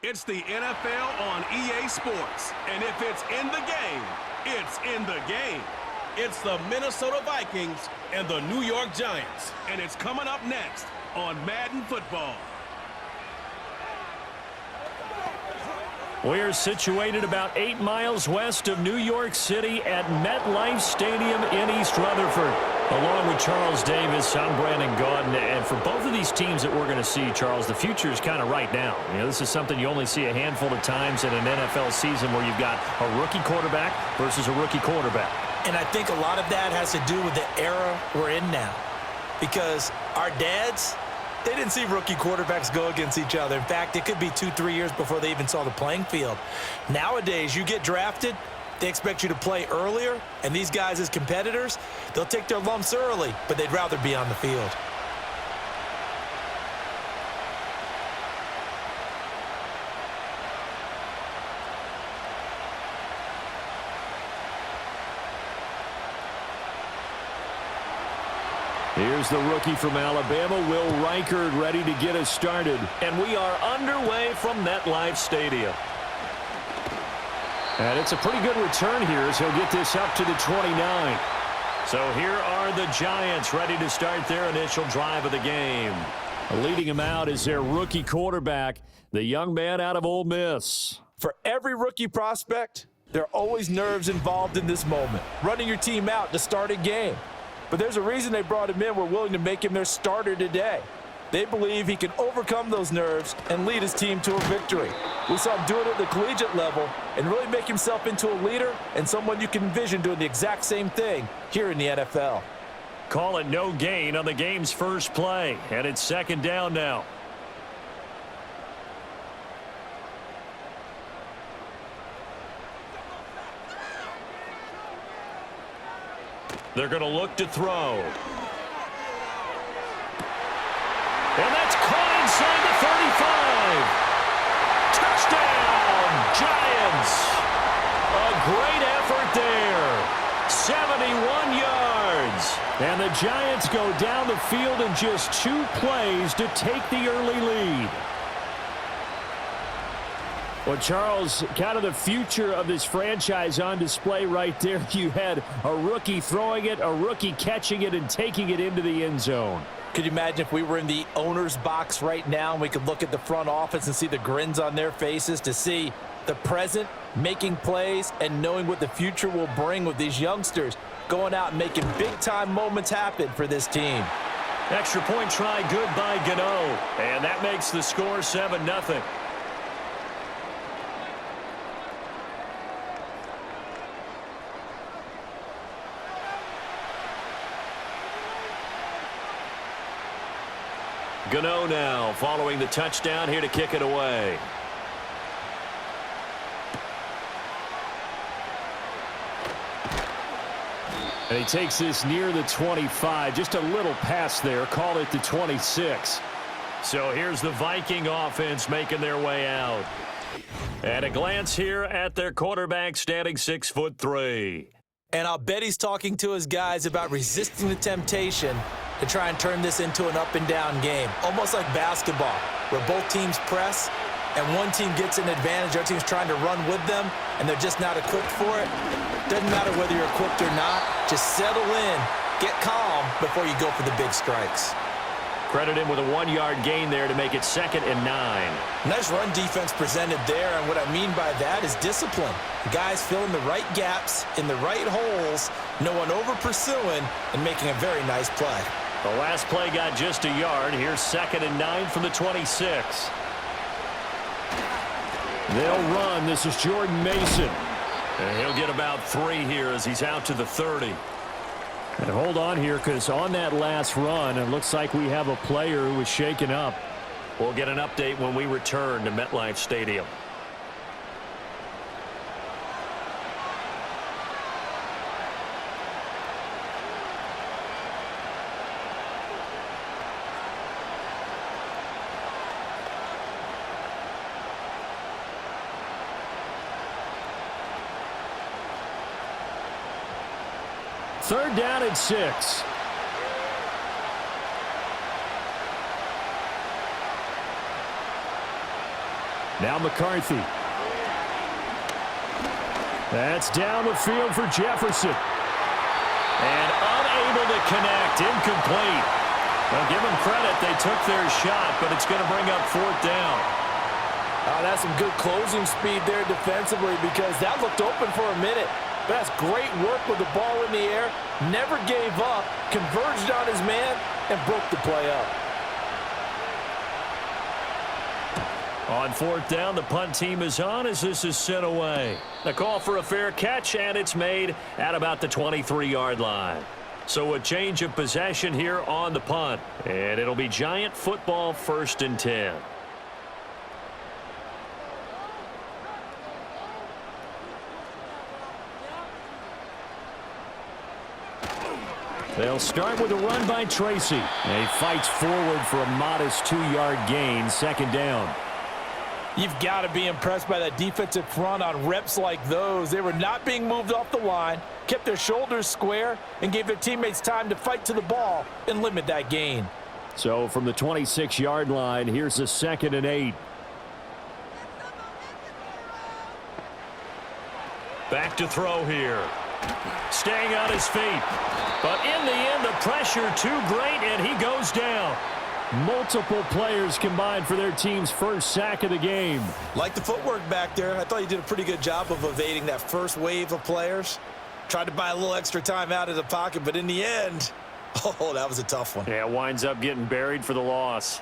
It's the NFL on EA Sports. And if it's in the game, it's in the game. It's the Minnesota Vikings and the New York Giants. And it's coming up next on Madden Football. We're situated about 8 miles west of New York City at MetLife Stadium in East Rutherford. Along with Charles Davis, I'm Brandon Gaudin. And for both of these teams that we're going to see, Charles, the future is kind of right now. You know, this is something you only see a handful of times in an NFL season where you've got a rookie quarterback versus a rookie quarterback. And I think a lot of that has to do with the era we're in now. Because our dads, they didn't see rookie quarterbacks go against each other. In fact, it could be 2-3 years before they even saw the playing field. Nowadays, you get drafted, they expect you to play earlier, and these guys as competitors, they'll take their lumps early, but they'd rather be on the field. Here's the rookie from Alabama, Will Reichard, ready to get us started. And we are underway from MetLife Stadium. And it's a pretty good return here as he'll get this up to the 29. So here are the Giants ready to start their initial drive of the game. Leading him out is their rookie quarterback, the young man out of Ole Miss. For every rookie prospect, there are always nerves involved in this moment. Running your team out to start a game. But there's a reason they brought him in. We're willing to make him their starter today. They believe he can overcome those nerves and lead his team to a victory. We saw him do it at the collegiate level and really make himself into a leader and someone you can envision doing the exact same thing here in the NFL. Call it no gain on the game's first play, and it's second down now. They're going to look to throw. And that's caught inside the 35. Touchdown, Giants. A great effort there. 71 yards. And the Giants go down the field in just 2 plays to take the early lead. Well, Charles, kind of the future of this franchise on display right there. You had a rookie throwing it, a rookie catching it, and taking it into the end zone. Could you imagine if we were in the owner's box right now and we could look at the front office and see the grins on their faces, to see the present making plays and knowing what the future will bring with these youngsters going out and making big-time moments happen for this team. Extra point try good by Gano, and that makes the score 7-0. Gano now following the touchdown, here to kick it away. And he takes this near the 25. Just a little pass there. Call it the 26. So here's the Viking offense making their way out. And a glance here at their quarterback, standing 6'3". And I'll bet he's talking to his guys about resisting the temptation to try and turn this into an up-and-down game. Almost like basketball, where both teams press, and one team gets an advantage, the other team's trying to run with them, and they're just not equipped for it. Doesn't matter whether you're equipped or not. Just settle in, get calm before you go for the big strikes. Credit him with a 1-yard gain there to make it 2nd and 9. Nice run defense presented there, and what I mean by that is discipline. Guys filling the right gaps in the right holes, no one over-pursuing, and making a very nice play. The last play got just a yard. Here's 2nd and 9 from the 26. They'll run. This is Jordan Mason. And he'll get about 3 here as he's out to the 30. And hold on here, because on that last run, it looks like we have a player who was shaken up. We'll get an update when we return to MetLife Stadium. Third down and 6. Now McCarthy. That's down the field for Jefferson. And unable to connect. Incomplete. Well, give them credit. They took their shot, but it's going to bring up 4th down. That's some good closing speed there defensively because that looked open for a minute. But that's great work with the ball in the air. Never gave up. Converged on his man and broke the play up. On 4th down, the punt team is on as this is sent away. The call for a fair catch, and it's made at about the 23-yard line. So a change of possession here on the punt. And it'll be Giant football 1st and 10. They'll start with a run by Tracy. And he fights forward for a modest 2-yard gain, 2nd down. You've got to be impressed by that defensive front on reps like those. They were not being moved off the line, kept their shoulders square, and gave their teammates time to fight to the ball and limit that gain. So from the 26-yard line, here's a 2nd and 8. Back to throw here. Staying on his feet. But in the end, the pressure too great, and he goes down. Multiple players combined for their team's first sack of the game. Like the footwork back there, I thought he did a pretty good job of evading that first wave of players. Tried to buy a little extra time out of the pocket, but in the end, oh, that was a tough one. Yeah, winds up getting buried for the loss.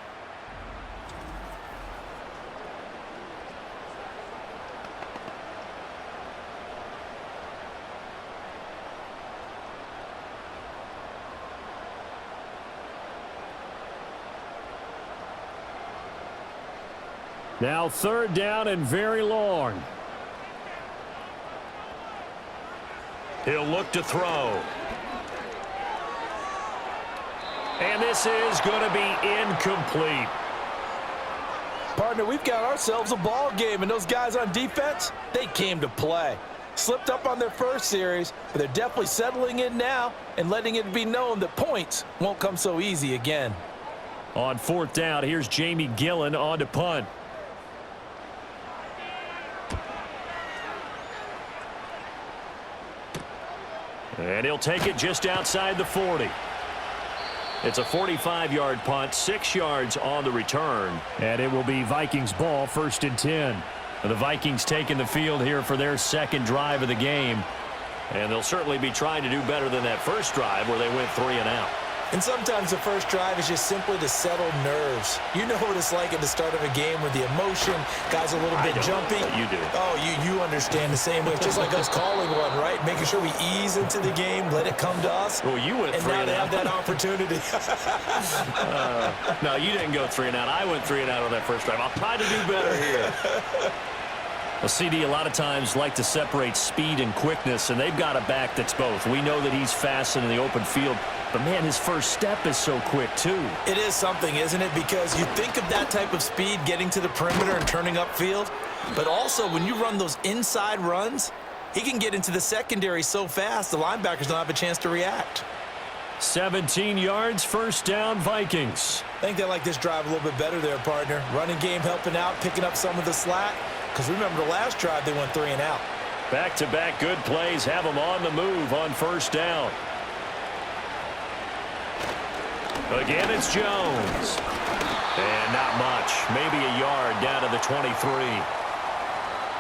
Now 3rd down and very long. He'll look to throw. And this is going to be incomplete. Partner, we've got ourselves a ball game, and those guys on defense, they came to play. Slipped up on their first series, but they're definitely settling in now and letting it be known that points won't come so easy again. On 4th down, here's Jamie Gillen on to punt. And he'll take it just outside the 40. It's a 45-yard punt, 6 yards on the return. And it will be Vikings ball, 1st and 10. The Vikings taking the field here for their 2nd drive of the game. And they'll certainly be trying to do better than that first drive where they went 3 and out. And sometimes the first drive is just simply to settle nerves. You know what it's like at the start of a game with the emotion, guys a little bit jumpy. You do. Oh, you understand the same way. It's just like us calling one, right? Making sure we ease into the game, let it come to us. Well, you went 3 and and now out. they have that opportunity. No, you didn't go 3 and out. I went 3 and out on that first drive. I'll try to do better here. Well, CD, a lot of times like to separate speed and quickness, and they've got a back that's both. We know that he's fast in the open field, but, man, his first step is so quick, too. It is something, isn't it? Because you think of that type of speed getting to the perimeter and turning upfield, but also when you run those inside runs, he can get into the secondary so fast the linebackers don't have a chance to react. 17 yards, 1st down, Vikings. I think they like this drive a little bit better there, partner. Running game helping out, picking up some of the slack. Because remember the last drive, they went 3 and out. Back-to-back good plays have them on the move on 1st down. Again, it's Jones. And not much. Maybe a yard down to the 23.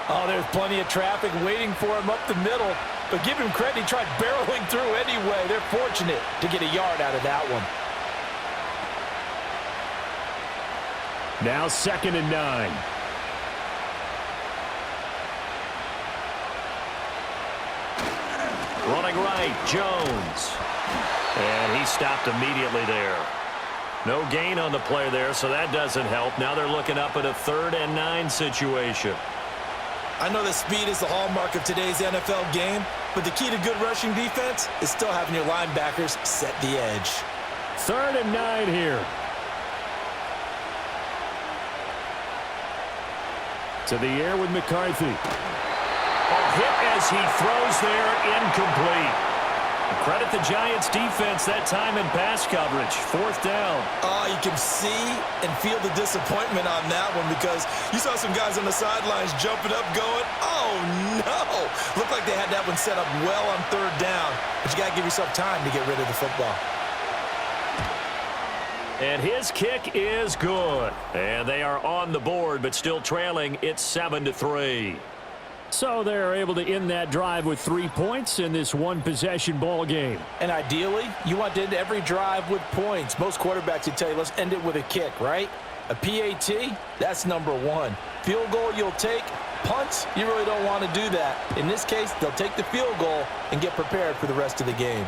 Oh, there's plenty of traffic waiting for him up the middle. But give him credit, he tried barreling through anyway. They're fortunate to get a yard out of that one. Now 2nd and 9. Running right, Jones. And he stopped immediately there. No gain on the play there, so that doesn't help. Now they're looking up at a 3rd and 9 situation. I know that speed is the hallmark of today's NFL game, but the key to good rushing defense is still having your linebackers set the edge. 3rd and 9 here. To the air with McCarthy. A hit as he throws there, incomplete. Credit the Giants defense that time in pass coverage. 4th down. Oh, you can see and feel the disappointment on that one because you saw some guys on the sidelines jumping up going, oh no. Looked like they had that one set up well on 3rd down, but you got to give yourself time to get rid of the football. And his kick is good. And they are on the board, but still trailing. It's 7-3. So they're able to end that drive with 3 points in this one-possession ball game. And ideally, you want to end every drive with points. Most quarterbacks would tell you, let's end it with a kick, right? A PAT, that's number 1. Field goal you'll take. Punts, you really don't want to do that. In this case, they'll take the field goal and get prepared for the rest of the game.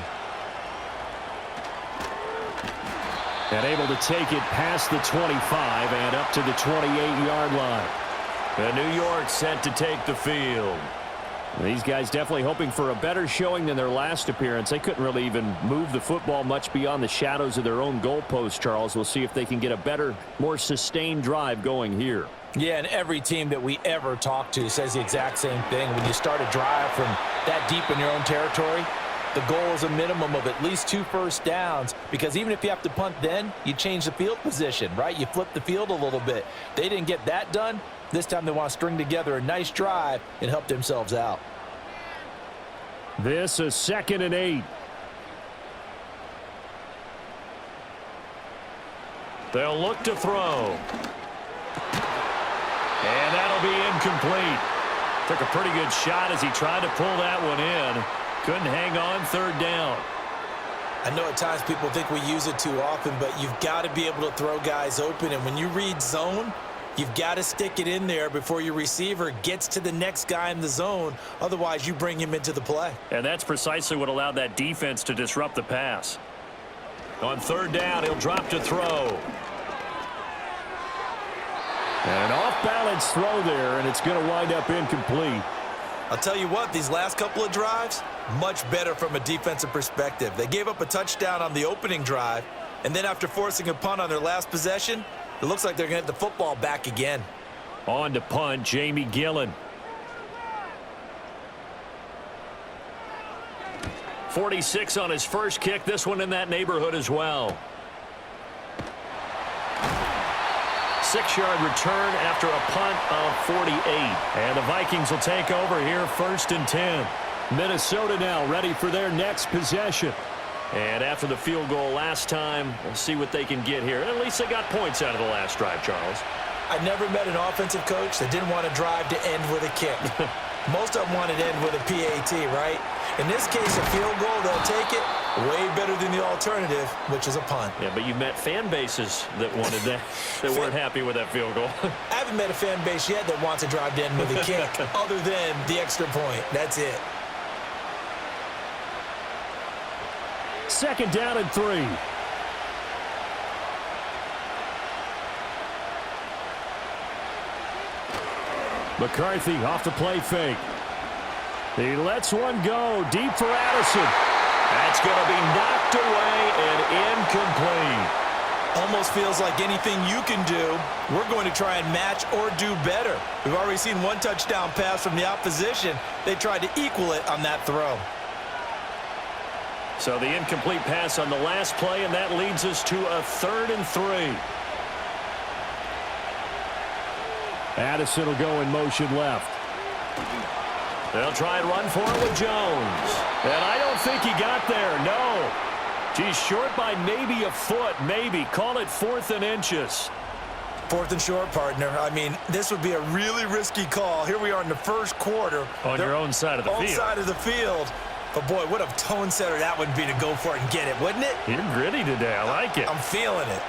And able to take it past the 25 and up to the 28-yard line. And New York set to take the field. These guys definitely hoping for a better showing than their last appearance. They couldn't really even move the football much beyond the shadows of their own goalpost, Charles. We'll see if they can get a better, more sustained drive going here. Yeah, and every team that we ever talk to says the exact same thing. When you start a drive from that deep in your own territory, the goal is a minimum of at least 2 first downs because even if you have to punt then, you change the field position, right? You flip the field a little bit. They didn't get that done. This time they want to string together a nice drive and help themselves out. This is 2nd and 8. They'll look to throw. And that'll be incomplete. Took a pretty good shot as he tried to pull that one in. Couldn't hang on 3rd down. I know at times people think we use it too often, but you've got to be able to throw guys open. And when you read zone, you've got to stick it in there before your receiver gets to the next guy in the zone. Otherwise, you bring him into the play. And that's precisely what allowed that defense to disrupt the pass. On 3rd down, he'll drop to throw. An off-balance throw there, and it's going to wind up incomplete. I'll tell you what, these last couple of drives, much better from a defensive perspective. They gave up a touchdown on the opening drive, and then after forcing a punt on their last possession, it looks like they're going to get the football back again. On to punt, Jamie Gillen. 46 on his first kick. This one in that neighborhood as well. 6-yard return after a punt of 48. And the Vikings will take over here 1st and 10. Minnesota now ready for their next possession. And after the field goal last time, we'll see what they can get here. At least they got points out of the last drive, Charles. I never met an offensive coach that didn't want to drive to end with a kick. Most of them wanted to end with a PAT, right? In this case, a field goal, they'll take it. Way better than the alternative, which is a punt. Yeah, but you met fan bases that wanted that, that weren't happy with that field goal. I haven't met a fan base yet that wants to drive to end with a kick other than the extra point. That's it. 2nd down and 3. McCarthy off the play fake. He lets one go deep for Addison. That's going to be knocked away and incomplete. Almost feels like anything you can do, we're going to try and match or do better. We've already seen one touchdown pass from the opposition. They tried to equal it on that throw. So the incomplete pass on the last play, and that leads us to a 3rd and 3. Addison will go in motion left. They'll try and run for it with Jones. And I don't think he got there, no. He's short by maybe a foot, maybe. Call it 4th and inches. 4th and short, partner. I mean, this would be a really risky call. Here we are in the 1st quarter. On your own side of the field. On side of the field. But, boy, what a tone setter that would be to go for it and get it, wouldn't it? You're gritty today. I like it. I'm feeling it.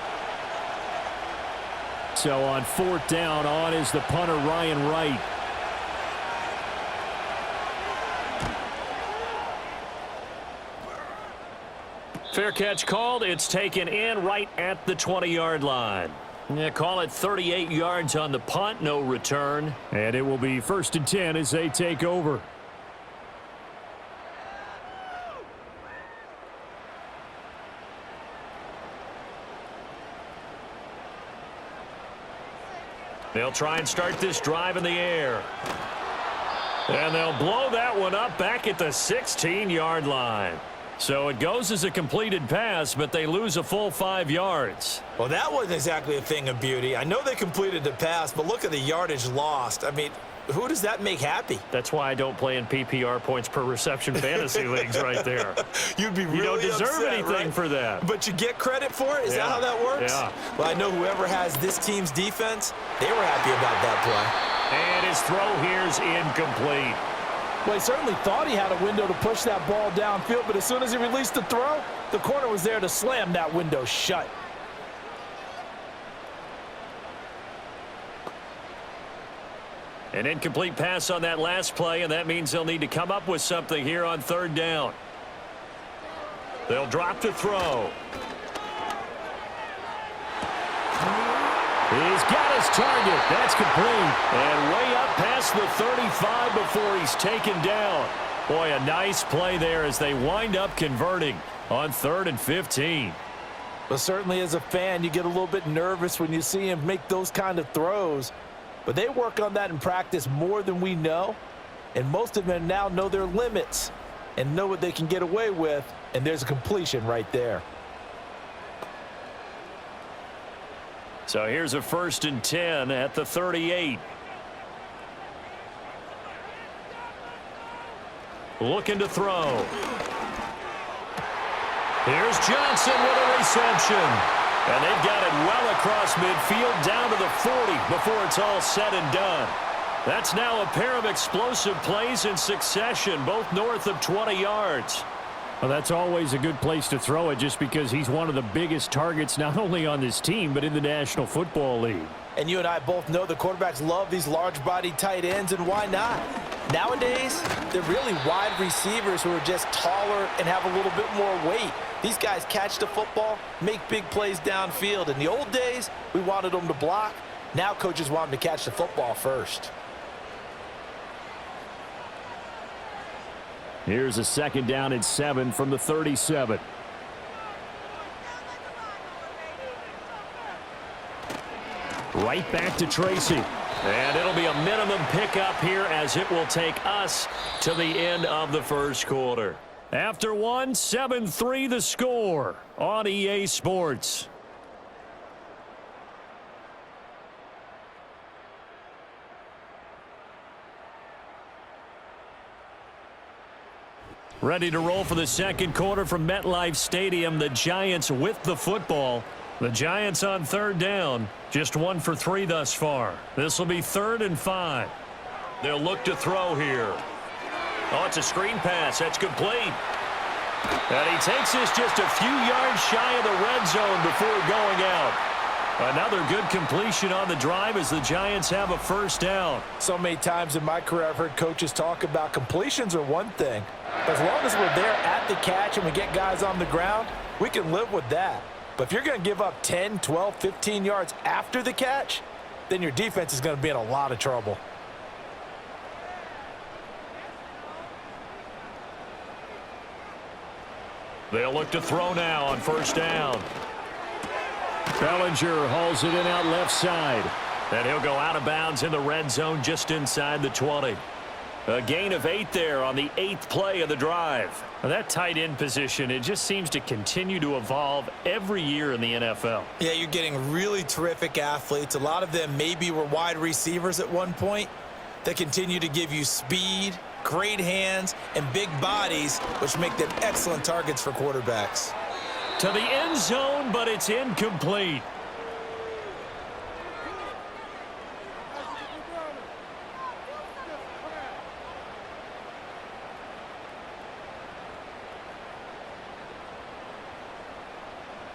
So on 4th down, on is the punter, Ryan Wright. Fair catch called. It's taken in right at the 20-yard line. Yeah, call it 38 yards on the punt, no return. And it will be 1st and 10 as they take over. They'll try and start this drive in the air. And they'll blow that one up back at the 16-yard line. So it goes as a completed pass, but they lose a full 5 yards. Well, that wasn't exactly a thing of beauty. I know they completed the pass, but look at the yardage lost. I mean, who does that make happy? That's why I don't play in PPR points per reception fantasy leagues right there. You'd be really You don't deserve upset, anything right? for that. But you get credit for it? Is that how that works? Yeah. Well, I know whoever has this team's defense, they were happy about that play. And his throw here's incomplete. Well, he certainly thought he had a window to push that ball downfield, but as soon as he released the throw, the corner was there to slam that window shut. An incomplete pass on that last play, and that means they'll need to come up with something here on 3rd down. They'll drop to throw. He's got his target. That's complete. And way up past the 35 before he's taken down. Boy, a nice play there as they wind up converting on 3rd and 15. But certainly as a fan, you get a little bit nervous when you see him make those kind of throws. But they work on that in practice more than we know. And most of them now know their limits and know what they can get away with. And there's a completion right there. So here's a 1st and 10 at the 38. Looking to throw. Here's Jaxson with a reception. And they've got it well across midfield down to the 40 before it's all said and done. That's now a pair of explosive plays in succession, both north of 20 yards. Well, that's always a good place to throw it just because he's one of the biggest targets not only on this team but in the National Football League. And you and I both know the quarterbacks love these large-bodied tight ends, and why not? Nowadays, they're really wide receivers who are just taller and have a little bit more weight. These guys catch the football, make big plays downfield. In the old days, we wanted them to block. Now coaches want them to catch the football first. Here's a 2nd down and 7 from the 37. Right back to Tracy. And it'll be a minimum pickup here as it will take us to the end of the 1st quarter. After 1, 7-3 the score on EA Sports. Ready to roll for the 2nd quarter from MetLife Stadium. The Giants with the football. The Giants on 3rd down. Just 1 for 3 thus far. This will be 3rd and 5. They'll look to throw here. Oh, it's a screen pass. That's complete. And he takes this just a few yards shy of the red zone before going out. Another good completion on the drive as the Giants have a 1st down. So many times in my career I've heard coaches talk about completions are one thing. As long as we're there at the catch and we get guys on the ground, we can live with that. But if you're going to give up 10, 12, 15 yards after the catch, then your defense is going to be in a lot of trouble. They'll look to throw now on 1st down. Bellinger hauls it in out left side. And he'll go out of bounds in the red zone just inside the 20. A gain of 8 there on the 8th play of the drive. Now that tight end position, it just seems to continue to evolve every year in the NFL. Yeah, you're getting really terrific athletes. A lot of them maybe were wide receivers at one point. They continue to give you speed, great hands, and big bodies, which make them excellent targets for quarterbacks. To the end zone, but it's incomplete.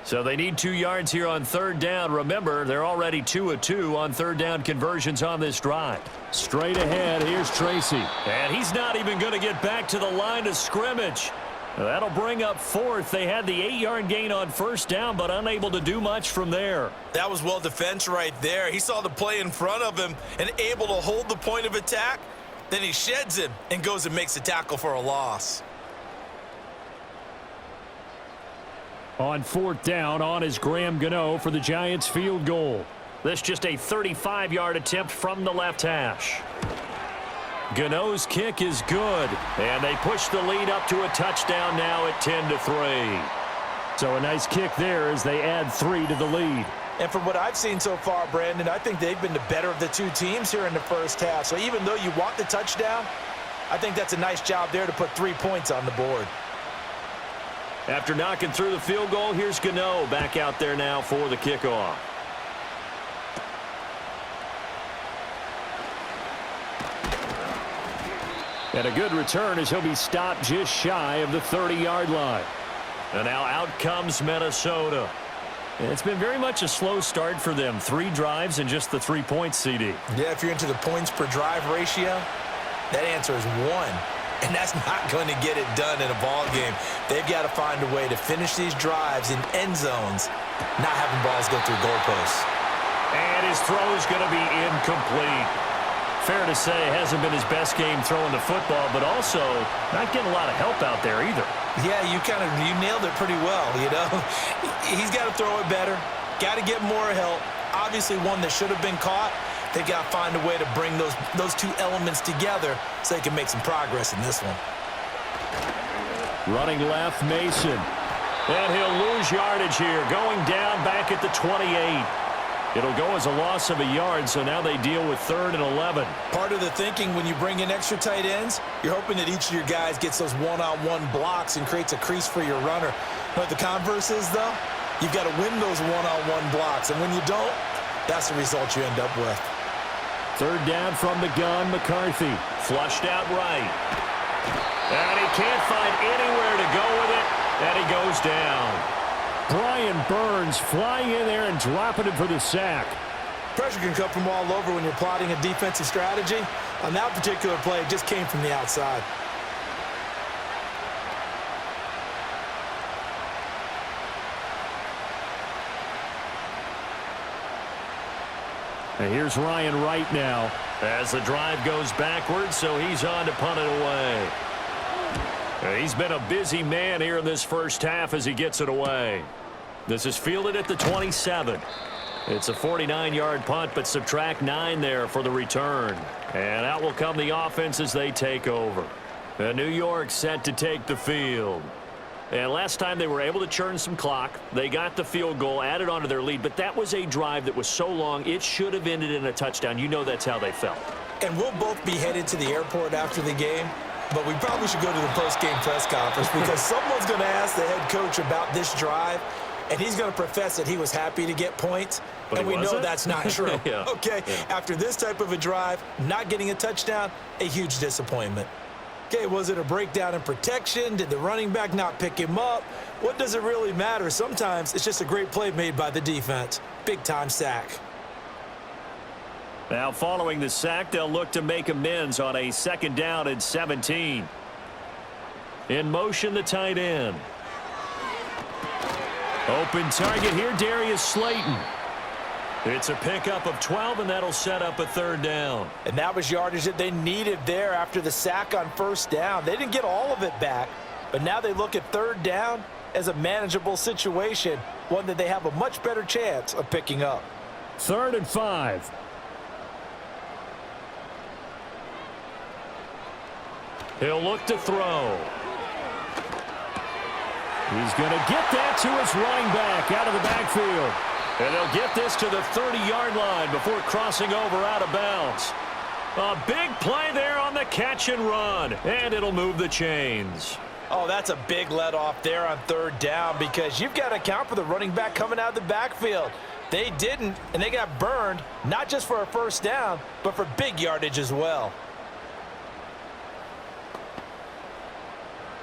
So they need 2 yards here on 3rd down. Remember, they're already 2 of 2 on 3rd down conversions on this drive. Straight ahead, here's Tracy. And he's not even going to get back to the line of scrimmage. That'll bring up 4th. They had the 8-yard gain on 1st down, but unable to do much from there. That was well defense right there. He saw the play in front of him and able to hold the point of attack. Then he sheds him and goes and makes a tackle for a loss. On 4th down, on is Graham Gano for the Giants field goal. This just a 35-yard attempt from the left hash. Gano's kick is good, and they push the lead up to a touchdown now at 10-3. So a nice kick there as they add 3 to the lead. And from what I've seen so far, Brandon, I think they've been the better of the two teams here in the first half. So even though you want the touchdown, I think that's a nice job there to put 3 points on the board. After knocking through the field goal, here's Gano back out there now for the kickoff. And a good return as he'll be stopped just shy of the 30-yard line. And now out comes Minnesota. It's been very much a slow start for them. 3 drives and just the 3 points, CD. Yeah, if you're into the points per drive ratio, that answer is 1. And that's not going to get it done in a ball game. They've got to find a way to finish these drives in end zones, not having balls go through goalposts. And his throw is going to be incomplete. Fair to say, it hasn't been his best game throwing the football, but also not getting a lot of help out there either. Yeah, you nailed it pretty well, you know. He's got to throw it better, got to get more help. Obviously one that should have been caught. They've got to find a way to bring those 2 elements together so they can make some progress in this one. Running left, Mason. And he'll lose yardage here, going down back at the 28. It'll go as a loss of a yard, so now they deal with 3rd and 11. Part of the thinking when you bring in extra tight ends, you're hoping that each of your guys gets those one-on-one blocks and creates a crease for your runner. But the converse is, though, you've got to win those one-on-one blocks, and when you don't, that's the result you end up with. 3rd down from the gun, McCarthy. Flushed out right. And he can't find anywhere to go with it, and he goes down. Brian Burns flying in there and dropping it for the sack. Pressure can come from all over when you're plotting a defensive strategy. On that particular play, it just came from the outside. And here's Ryan Wright now. As the drive goes backwards, so he's on to punt it away. He's been a busy man here in this first half as he gets it away. This is fielded at the 27. It's a 49-yard punt, but subtract 9 there for the return. And out will come the offense as they take over. And New York set to take the field. And last time they were able to churn some clock. They got the field goal, added on to their lead, but that was a drive that was so long it should have ended in a touchdown. You know that's how they felt. And we'll both be headed to the airport after the game, but we probably should go to the post-game press conference because someone's going to ask the head coach about this drive, and he's going to profess that he was happy to get points, and we know that's not true. Yeah. Okay, Yeah. After this type of a drive, not getting a touchdown, a huge disappointment. Okay, was it a breakdown in protection? Did the running back not pick him up? What does it really matter? Sometimes it's just a great play made by the defense. Big-time sack. Now following the sack, they'll look to make amends on a 2nd down and 17. In motion, the tight end. Open target here, Darius Slayton. It's a pickup of 12, and that'll set up a 3rd down. And that was yardage that they needed there after the sack on 1st down. They didn't get all of it back, but now they look at 3rd down as a manageable situation, one that they have a much better chance of picking up. 3rd and 5. He'll look to throw. He's going to get that to his running back out of the backfield. And they'll get this to the 30-yard line before crossing over out of bounds. A big play there on the catch and run, and it'll move the chains. Oh, that's a big let off there on 3rd down because you've got to account for the running back coming out of the backfield. They didn't, and they got burned, not just for a 1st down, but for big yardage as well.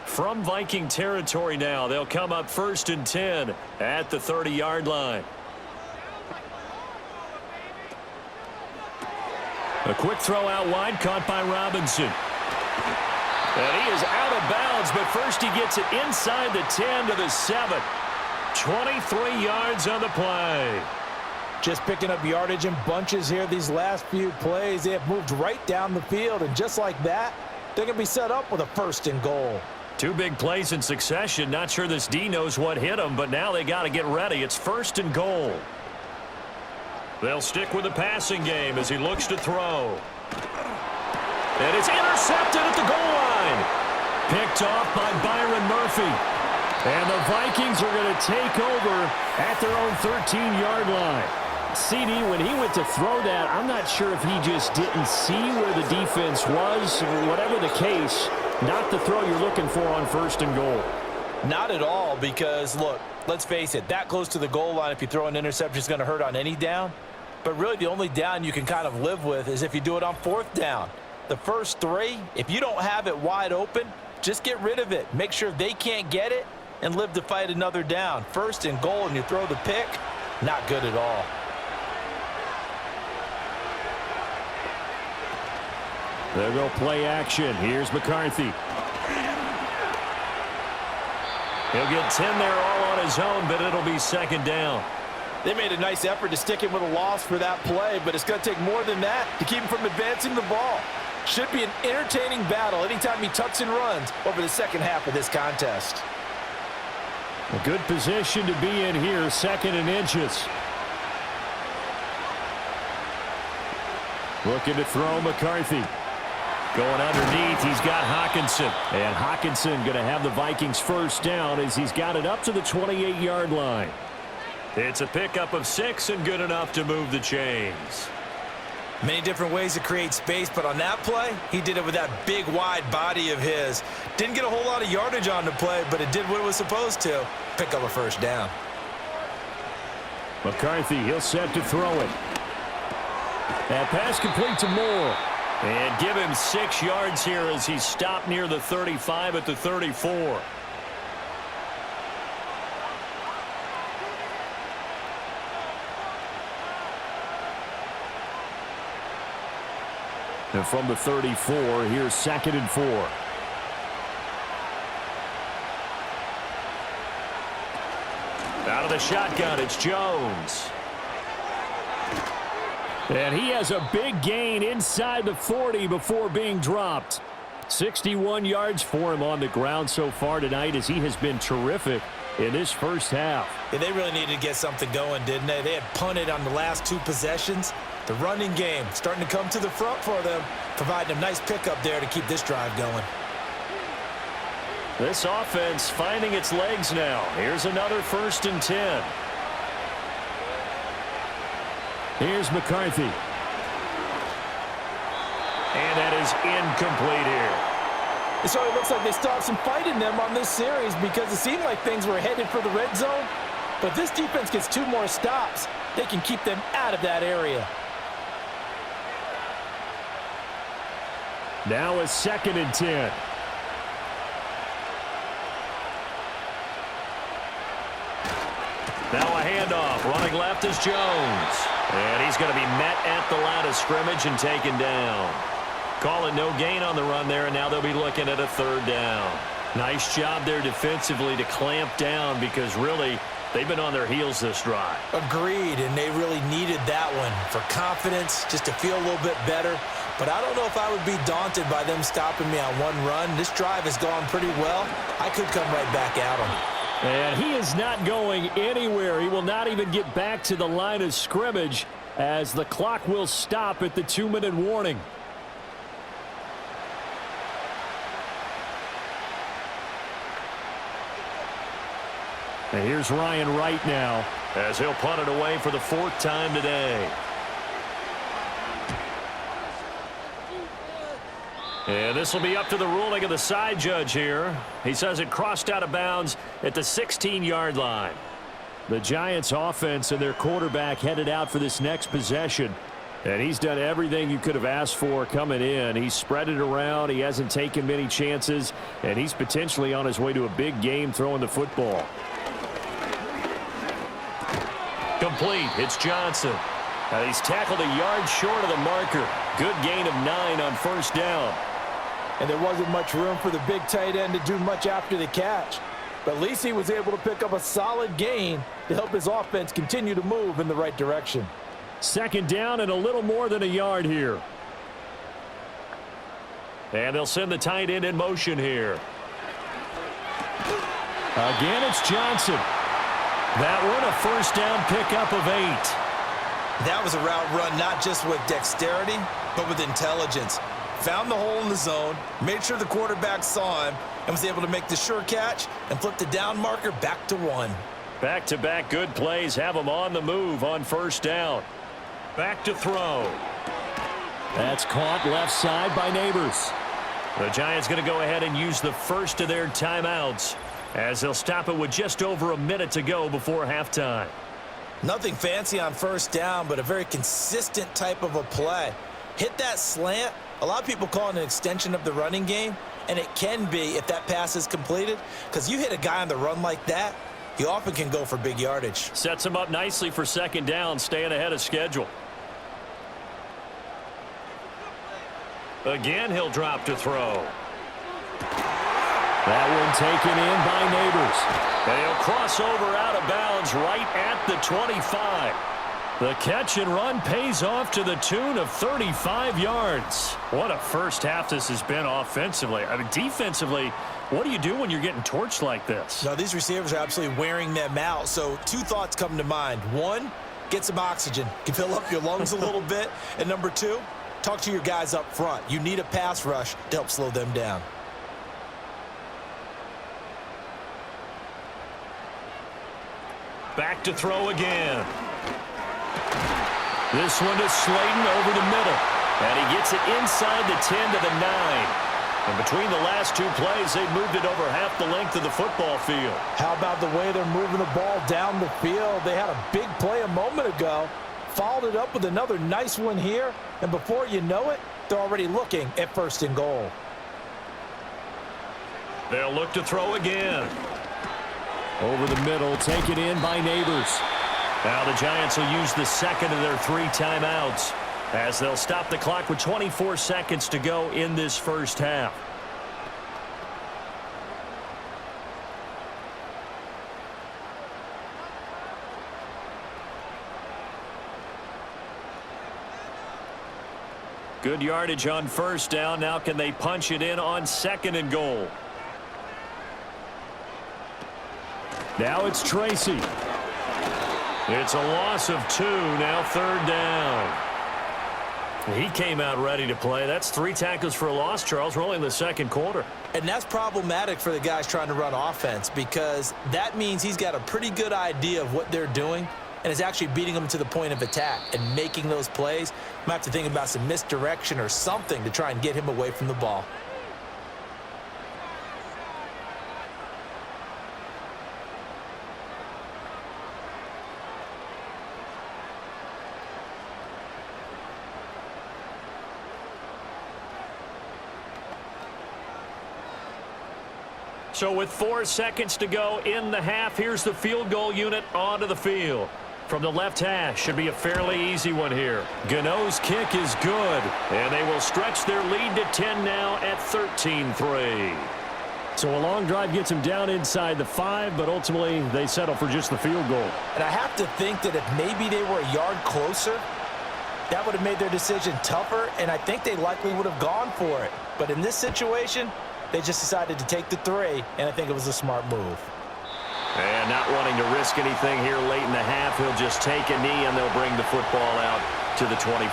From Viking territory now, they'll come up 1st and 10 at the 30-yard line. A quick throw out wide, caught by Robinson. And he is out of bounds, but first he gets it inside the 10 to the 7. 23 yards on the play. Just picking up yardage in bunches here these last few plays. They have moved right down the field, and just like that, they're going to be set up with a 1st and goal. 2 big plays in succession. Not sure this D knows what hit him, but now they got to get ready. It's 1st and goal. They'll stick with the passing game as he looks to throw. And it's intercepted at the goal line. Picked off by Byron Murphy. And the Vikings are going to take over at their own 13-yard line. CD, when he went to throw that, I'm not sure if he just didn't see where the defense was. Whatever the case, not the throw you're looking for on 1st and goal. Not at all, because, look, let's face it, that close to the goal line, if you throw an interception, is going to hurt on any down. But really, the only down you can kind of live with is if you do it on 4th down. The first 3, if you don't have it wide open, just get rid of it. Make sure they can't get it and live to fight another down. 1st and goal, and you throw the pick, not good at all. They'll go play action. Here's McCarthy. He'll get 10 there all on his own, but it'll be 2nd down. They made a nice effort to stick him with a loss for that play, but it's going to take more than that to keep him from advancing the ball. Should be an entertaining battle anytime he tucks and runs over the second half of this contest. A good position to be in here, 2nd and inches. Looking to throw McCarthy. Going underneath, he's got Hawkinson. And Hawkinson going to have the Vikings 1st down as he's got it up to the 28-yard line. It's a pickup of 6 and good enough to move the chains. Many different ways to create space, but on that play, he did it with that big, wide body of his. Didn't get a whole lot of yardage on the play, but it did what it was supposed to. Pick up a 1st down. McCarthy, he'll set to throw it. That pass complete to Moore. And give him 6 yards here as he stopped near the 35 at the 34. And from the 34, here's 2nd and 4. Out of the shotgun, it's Jones. And he has a big gain inside the 40 before being dropped. 61 yards for him on the ground so far tonight as he has been terrific in this first half. Yeah, they really needed to get something going, didn't they? They had punted on the last 2 possessions. The running game starting to come to the front for them, providing a nice pickup there to keep this drive going. This offense finding its legs now. Here's another 1st and 10. Here's McCarthy. And that is incomplete here. So it looks like they still have some fight in them on this series because it seemed like things were headed for the red zone. But this defense gets 2 more stops. They can keep them out of that area. Now a 2nd and 10. Now a handoff. Running left is Jones. And he's going to be met at the line of scrimmage and taken down. Call it no gain on the run there, and now they'll be looking at a 3rd down. Nice job there defensively to clamp down because really they've been on their heels this drive. Agreed, and they really needed that one for confidence, just to feel a little bit better. But I don't know if I would be daunted by them stopping me on one run. This drive has gone pretty well. I could come right back at them. And he is not going anywhere. He will not even get back to the line of scrimmage as the clock will stop at the 2-minute warning. And here's Ryan Wright now as he'll punt it away for the 4th time today. And this will be up to the ruling of the side judge here. He says it crossed out of bounds at the 16-yard line. The Giants offense and their quarterback headed out for this next possession. And he's done everything you could have asked for coming in. He's spread it around. He hasn't taken many chances. And he's potentially on his way to a big game throwing the football. Complete. It's Johnson. He's tackled a yard short of the marker. Good gain of 9 on 1st down. And there wasn't much room for the big tight end to do much after the catch. But at least he was able to pick up a solid gain to help his offense continue to move in the right direction. 2nd down and a little more than a yard here. And they'll send the tight end in motion here. Again, it's Johnson. That one a 1st down pickup of 8. That was a route run not just with dexterity, but with intelligence. found the hole in the zone, made sure the quarterback saw him, and was able to make the sure catch and flip the down marker back to 1. Back-to-back good plays have them on the move on first down. Back to throw. That's caught left side by Neighbors. The Giants going to go ahead and use the first of their timeouts as they'll stop it with just over a minute to go before halftime. Nothing fancy on first down, but a very consistent type of a play. Hit that slant. A lot of people call it an extension of the running game, and it can be if that pass is completed, because you hit a guy on the run like that, he often can go for big yardage. Sets him up nicely for second down, staying ahead of schedule. Again, he'll drop to throw. That one taken in by Neighbors. And he'll cross over out of bounds right at the 25. The catch and run pays off to the tune of 35 yards. What a first half this has been offensively. I mean, defensively, what do you do when you're getting torched like this? Now, these receivers are absolutely wearing them out. So 2 thoughts come to mind. 1, get some oxygen. You can fill up your lungs a little bit. And number 2, talk to your guys up front. You need a pass rush to help slow them down. Back to throw again. This one to Slayton over the middle. And he gets it inside the 10 to the 9. And between the last 2 plays, they've moved it over half the length of the football field. How about the way they're moving the ball down the field? They had a big play a moment ago, followed it up with another nice one here, and before you know it, they're already looking at first and goal. They'll look to throw again. Over the middle, taken in by Neighbors. Now the Giants will use the second of their 3 timeouts as they'll stop the clock with 24 seconds to go in this first half. Good yardage on first down. Now can they punch it in on second and goal? Now it's Tracy. It's a loss of 2, now third down. He came out ready to play. That's 3 tackles for a loss, Charles. We're only in the second quarter. And that's problematic for the guys trying to run offense, because that means he's got a pretty good idea of what they're doing and is actually beating them to the point of attack and making those plays. Might have to think about some misdirection or something to try and get him away from the ball. So with 4 seconds to go in the half, here's the field goal unit onto the field. From the left hash, should be a fairly easy one here. Gano's kick is good, and they will stretch their lead to 10 now at 13-3. So a long drive gets them down inside the 5, but ultimately they settle for just the field goal. And I have to think that if maybe they were a yard closer, that would have made their decision tougher, and I think they likely would have gone for it. But in this situation, they just decided to take the 3, and I think it was a smart move. And not wanting to risk anything here late in the half, he'll just take a knee, and they'll bring the football out to the 25.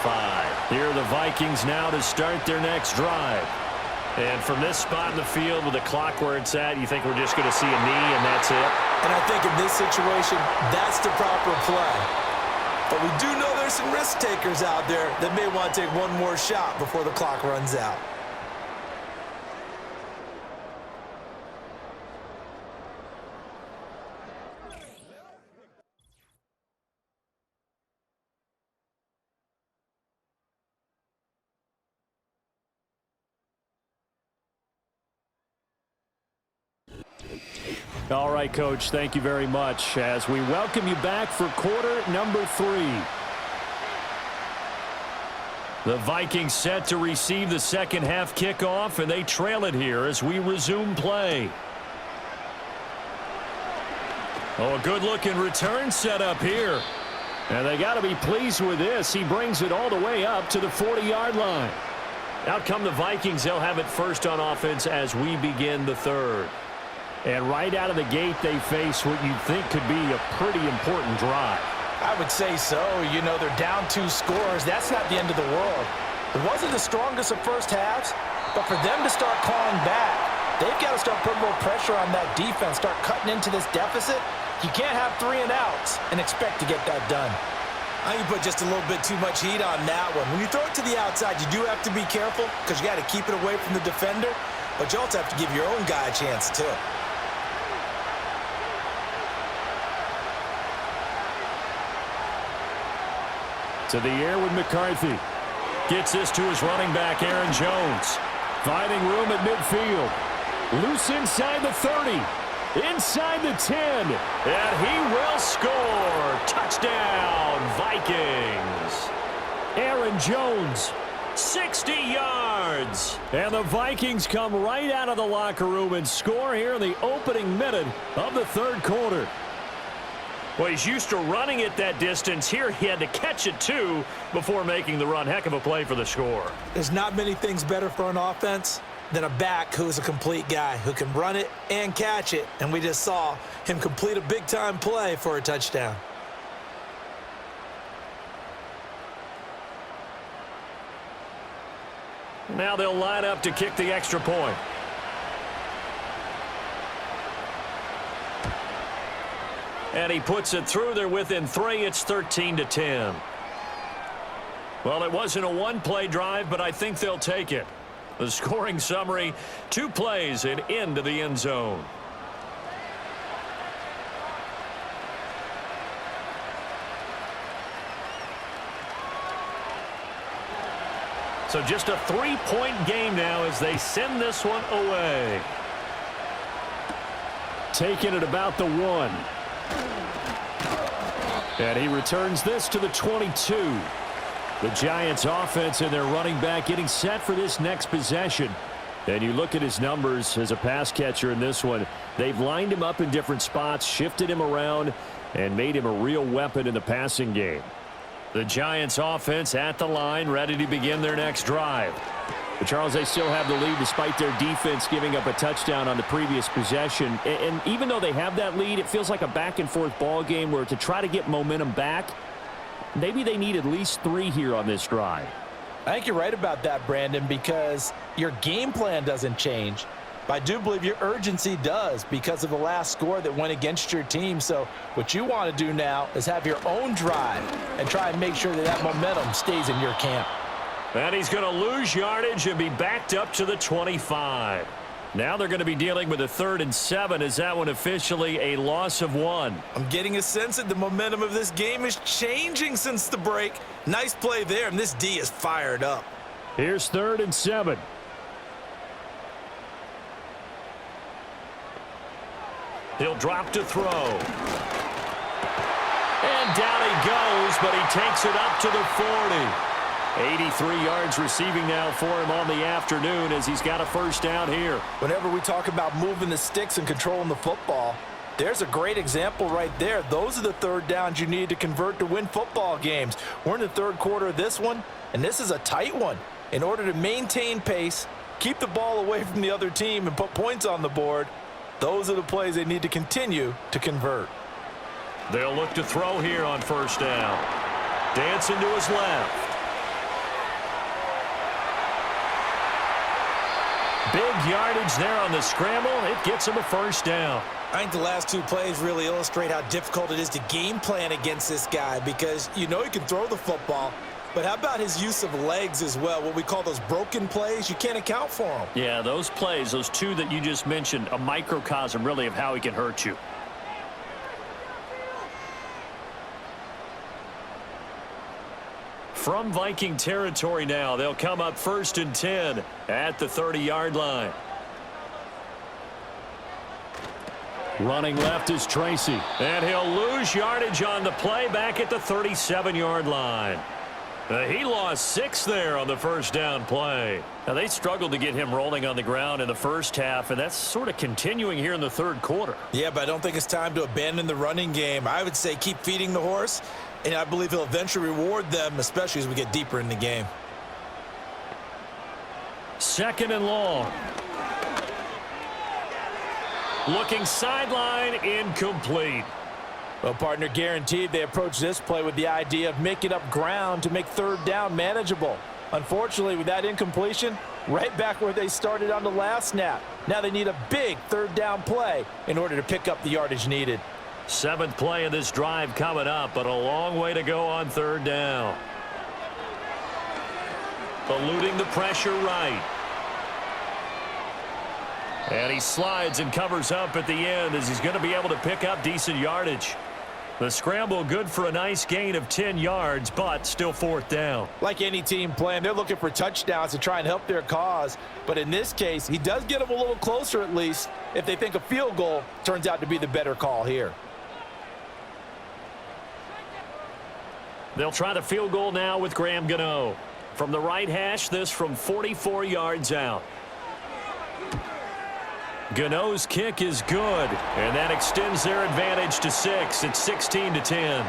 Here are the Vikings now to start their next drive. And from this spot in the field with the clock where it's at, you think we're just going to see a knee, and that's it? And I think in this situation, that's the proper play. But we do know there's some risk takers out there that may want to take one more shot before the clock runs out. All right, Coach, thank you very much as we welcome you back for quarter number 3. The Vikings set to receive the second half kickoff, and they trail it here as we resume play. Oh, a good-looking return set up here. And they got to be pleased with this. He brings it all the way up to the 40-yard line. Out come the Vikings. They'll have it first on offense as we begin the third. And right out of the gate, they face what you'd think could be a pretty important drive. I would say so. You know, they're down 2 scores. That's not the end of the world. It wasn't the strongest of first halves, but for them to start clawing back, they've got to start putting more pressure on that defense, start cutting into this deficit. You can't have 3 and outs and expect to get that done. I think you put just a little bit too much heat on that one. When you throw it to the outside, you do have to be careful because you got to keep it away from the defender, but you also have to give your own guy a chance too. To the air with McCarthy. Gets this to his running back, Aaron Jones. Finding room at midfield. Loose inside the 30. Inside the 10. And he will score. Touchdown, Vikings. Aaron Jones, 60 yards. And the Vikings come right out of the locker room and score here in the opening minute of the third quarter. Well, he's used to running it that distance. Here he had to catch it, too, before making the run. Heck of a play for the score. There's not many things better for an offense than a back who's a complete guy who can run it and catch it. And we just saw him complete a big-time play for a touchdown. Now they'll line up to kick the extra point. And he puts it through. They're within 3. It's 13-10. Well, it wasn't a one-play drive, but I think they'll take it. The scoring summary, 2 plays and into the end zone. So just a 3-point game now as they send this one away. Taking it about the 1. And he returns this to the 22. The Giants offense and their running back getting set for this next possession. And you look at his numbers as a pass catcher in this one. They've lined him up in different spots, shifted him around, and made him a real weapon in the passing game. The Giants offense at the line, ready to begin their next drive. But Charles, they still have the lead despite their defense giving up a touchdown on the previous possession. And even though they have that lead, it feels like a back-and-forth ball game where to try to get momentum back, maybe they need at least 3 here on this drive. I think you're right about that, Brandon, because your game plan doesn't change. But I do believe your urgency does because of the last score that went against your team. So what you want to do now is have your own drive and try and make sure that that momentum stays in your camp. And he's going to lose yardage and be backed up to the 25. Now they're going to be dealing with a 3rd and 7. Is that one officially a loss of 1? I'm getting a sense that the momentum of this game is changing since the break. Nice play there, and this D is fired up. Here's 3rd and 7. He'll drop to throw. And down he goes, but he takes it up to the 40. 83 yards receiving now for him on the afternoon as he's got a first down here. Whenever we talk about moving the sticks and controlling the football, there's a great example right there. Those are the 3rd downs you need to convert to win football games. We're in the 3rd quarter of this one, and this is a tight one. In order to maintain pace, keep the ball away from the other team, and put points on the board, those are the plays they need to continue to convert. They'll look to throw here on first down. Dancing to his left. Big yardage there on the scramble. It gets him a first down. I think the last 2 plays really illustrate how difficult it is to game plan against this guy because you know he can throw the football, but how about his use of legs as well? What we call those broken plays, you can't account for them. Yeah, those plays, those 2 that you just mentioned, a microcosm really of how he can hurt you. From Viking territory now, they'll come up 1st and 10 at the 30-yard line. Running left is Tracy. And he'll lose yardage on the play back at the 37-yard line. He lost 6 there on the first down play. Now, they struggled to get him rolling on the ground in the first half, and that's sort of continuing here in the 3rd quarter. Yeah, but I don't think it's time to abandon the running game. I would say keep feeding the horse, and I believe he'll eventually reward them, especially as we get deeper in the game. 2nd and long. Looking sideline, incomplete. Well, partner, guaranteed they approach this play with the idea of making up ground to make 3rd down manageable. Unfortunately, with that incompletion, right back where they started on the last snap. Now they need a big third down play in order to pick up the yardage needed. 7th play of this drive coming up, but a long way to go on third down. Eluding the pressure right. And he slides and covers up at the end as he's going to be able to pick up decent yardage. The scramble good for a nice gain of 10 yards, but still 4th down. Like any team playing, they're looking for touchdowns to try and help their cause. But in this case, he does get them a little closer at least if they think a field goal turns out to be the better call here. They'll try the field goal now with Graham Gano. From the right hash, this from 44 yards out. Gano's kick is good, and that extends their advantage to 6. It's 16-10.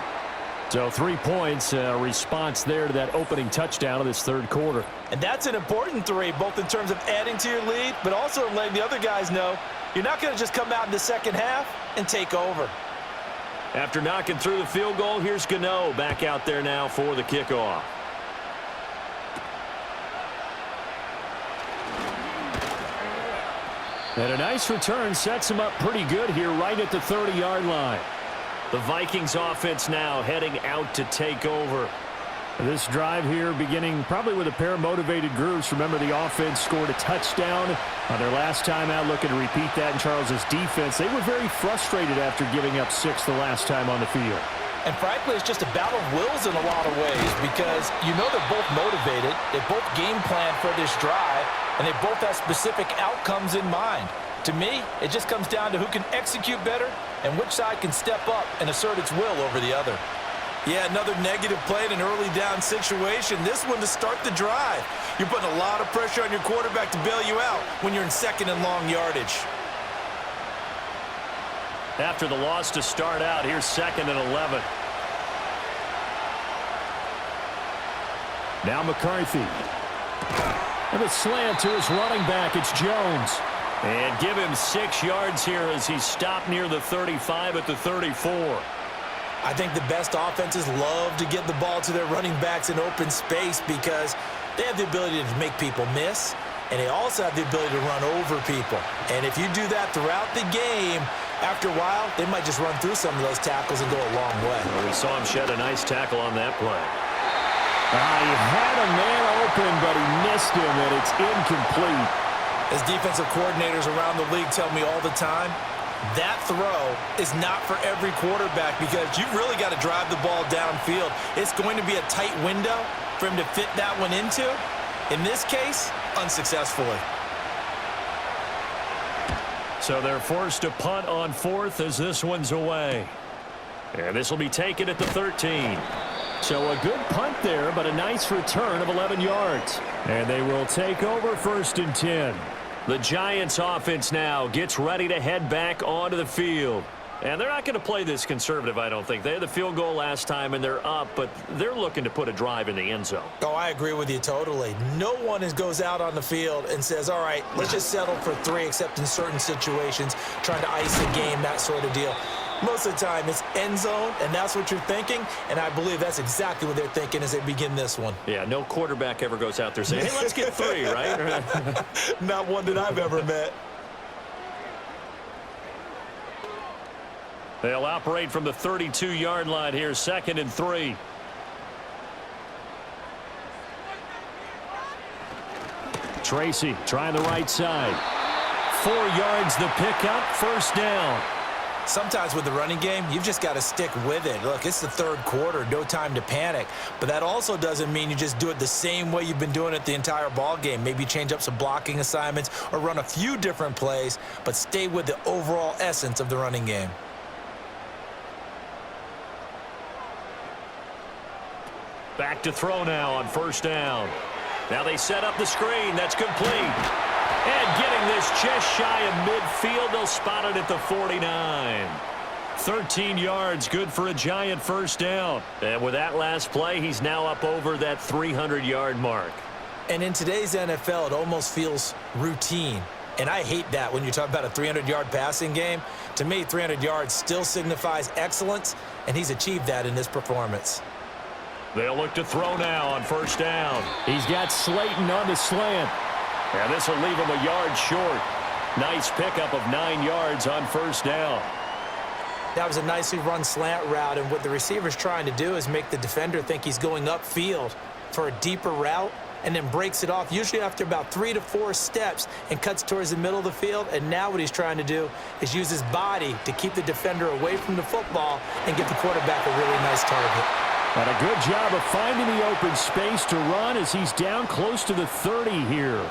So 3 points, response there to that opening touchdown of this third quarter. And that's an important 3, both in terms of adding to your lead, but also letting the other guys know you're not going to just come out in the second half and take over. After knocking through the field goal, here's Gano back out there now for the kickoff. And a nice return sets him up pretty good here right at the 30-yard line. The Vikings offense now heading out to take over. This drive here beginning probably with a pair of motivated groups. Remember, the offense scored a touchdown on their last time out, looking to repeat that in Charles's defense. They were very frustrated after giving up 6 the last time on the field. And frankly, it's just a battle of wills in a lot of ways because you know they're both motivated, they both game plan for this drive, and they both have specific outcomes in mind. To me, it just comes down to who can execute better and which side can step up and assert its will over the other. Yeah, another negative play in an early down situation. This one to start the drive. You're putting a lot of pressure on your quarterback to bail you out when you're in 2nd and long yardage. After the loss to start out, here's 2nd and 11. Now McCarthy. And a slant to his running back. It's Jones. And give him 6 yards here as he's stopped near the 35 at the 34. I think the best offenses love to get the ball to their running backs in open space because they have the ability to make people miss, and they also have the ability to run over people. And if you do that throughout the game, after a while, they might just run through some of those tackles and go a long way. Well, we saw him shed a nice tackle on that play. He had a man open, but he missed him, and it's incomplete. As defensive coordinators around the league tell me all the time, that throw is not for every quarterback because you've really got to drive the ball downfield. It's going to be a tight window for him to fit that one into. In this case, unsuccessfully. So they're forced to punt on 4th as this one's away. And this will be taken at the 13. So a good punt there, but a nice return of 11 yards. And they will take over 1st and 10. The Giants offense now gets ready to head back onto the field. And they're not going to play this conservative, I don't think. They had the field goal last time, and they're up, but they're looking to put a drive in the end zone. Oh, I agree with you totally. No one goes out on the field and says, all right, let's just settle for 3, except in certain situations, trying to ice the game, that sort of deal. Most of the time, it's end zone, and that's what you're thinking, and I believe that's exactly what they're thinking as they begin this one. Yeah, no quarterback ever goes out there saying, hey, let's get 3, right? Not one that I've ever met. They'll operate from the 32-yard line here, 2nd and 3. Tracy trying the right side. 4 yards the pickup, 1st down. Sometimes with the running game, you've just got to stick with it. Look, it's the 3rd quarter, no time to panic. But that also doesn't mean you just do it the same way you've been doing it the entire ball game. Maybe change up some blocking assignments or run a few different plays, but stay with the overall essence of the running game. Back to throw now on 1st down. Now they set up the screen. That's complete. And getting this just shy of midfield, they'll spot it at the 49. 13 yards, good for a Giant 1st down. And with that last play, he's now up over that 300-yard mark. And in today's NFL, it almost feels routine. And I hate that when you talk about a 300-yard passing game. To me, 300 yards still signifies excellence, and he's achieved that in this performance. They'll look to throw now on first down. He's got Slayton on the slant. And this will leave him a yard short. Nice pickup of 9 yards on first down. That was a nicely run slant route, and what the receiver's trying to do is make the defender think he's going upfield for a deeper route, and then breaks it off, usually after about 3 to 4 steps, and cuts towards the middle of the field. And now what he's trying to do is use his body to keep the defender away from the football and give the quarterback a really nice target. And a good job of finding the open space to run as he's down close to the 30 here.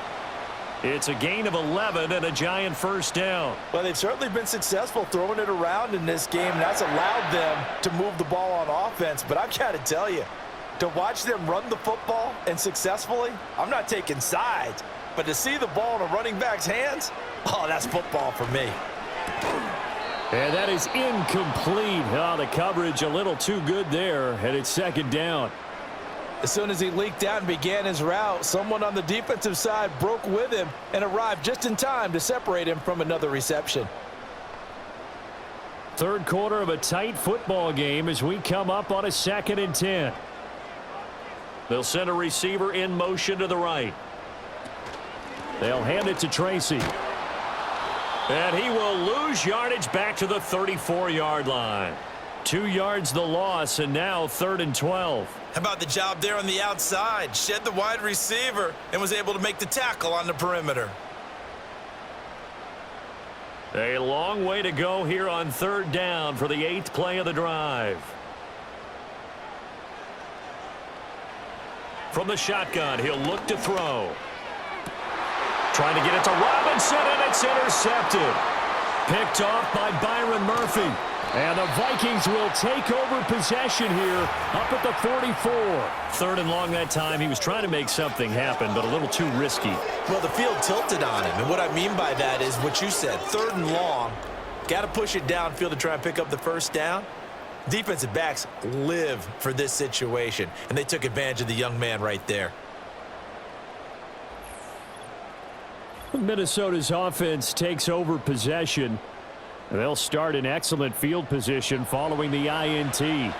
It's a gain of 11 and a Giant first down. Well, they've certainly been successful throwing it around in this game, and that's allowed them to move the ball on offense. But I've got to tell you, to watch them run the football and successfully, I'm not taking sides, but to see the ball in a running back's hands, oh, that's football for me. And that is incomplete. Oh, the coverage a little too good there, and it's second down. As soon as he leaked out and began his route, someone on the defensive side broke with him and arrived just in time to separate him from another reception. Third quarter of a tight football game as we come up on a 2nd and 10. They'll send a receiver in motion to the right. They'll hand it to Tracy. And he will lose yardage back to the 34-yard line. 2 yards the loss, and now 3rd and 12. How about the job there on the outside? Shed the wide receiver and was able to make the tackle on the perimeter. A long way to go here on 3rd down for the 8th play of the drive. From the shotgun, he'll look to throw. Trying to get it to Robinson, and it's intercepted. Picked off by Byron Murphy. And the Vikings will take over possession here up at the 44. 3rd and long that time. He was trying to make something happen, but a little too risky. Well, the field tilted on him, and what I mean by that is what you said, 3rd and long. Got to push it downfield to try and pick up the first down. Defensive backs live for this situation, and they took advantage of the young man right there. Minnesota's offense takes over possession. They'll start in excellent field position following the INT.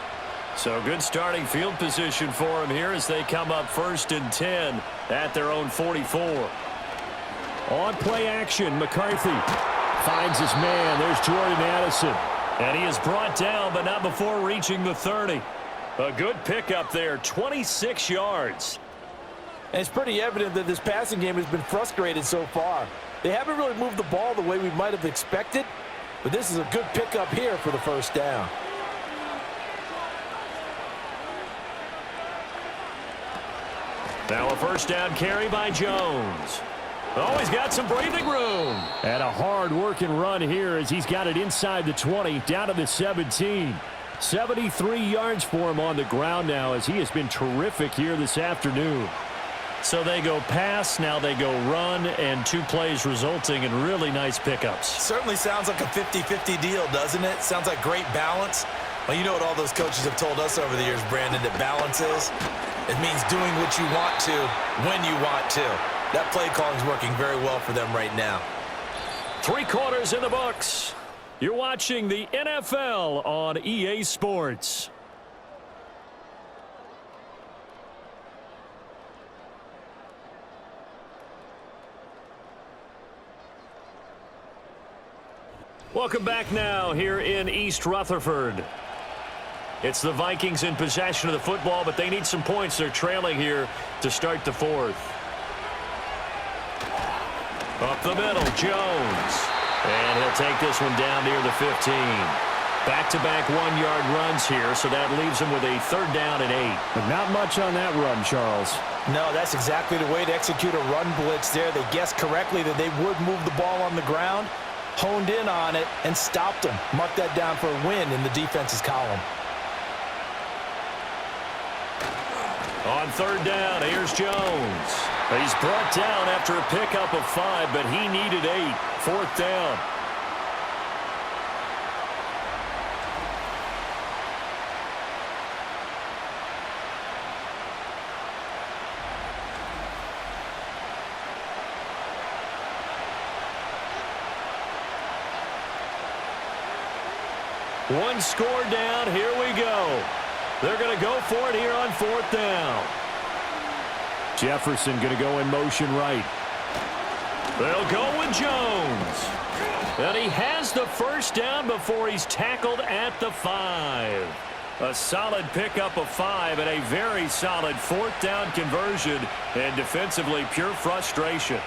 So good starting field position for him here as they come up 1st and 10 at their own 44. On play action, McCarthy finds his man. There's Jordan Addison. And he is brought down, but not before reaching the 30. A good pickup there, 26 yards. And it's pretty evident that this passing game has been frustrated so far. They haven't really moved the ball the way we might have expected, but this is a good pickup here for the first down. Now a first down carry by Jones. Oh, he's got some breathing room. And a hard-working run here as he's got it inside the 20, down to the 17. 73 yards for him on the ground now as he has been terrific here this afternoon. So they go pass, now they go run, and 2 plays resulting in really nice pickups. Certainly sounds like a 50-50 deal, doesn't it? Sounds like great balance. Well, you know what all those coaches have told us over the years, Brandon, that balance is? It means doing what you want to, when you want to. That play calling is working very well for them right now. 3 quarters in the books. You're watching the NFL on EA Sports. Welcome back now here in East Rutherford. It's the Vikings in possession of the football, but they need some points. They're trailing here to start the 4th. Up the middle, Jones. And he'll take this one down near the 15. Back-to-back 1-yard runs here, so that leaves him with a 3rd down and 8. But not much on that run, Charles. No, that's exactly the way to execute a run blitz there. They guessed correctly that they would move the ball on the ground, honed in on it, and stopped them. Mark that down for a win in the defense's column. On 3rd down, here's Jones. He's brought down after a pickup of 5, but he needed 8. 4th down. One score down. Here we go. They're going to go for it here on 4th down. Jefferson going to go in motion right. They'll go with Jones. And he has the first down before he's tackled at the 5. A solid pickup of 5 and a very solid 4th down conversion, and defensively pure frustration.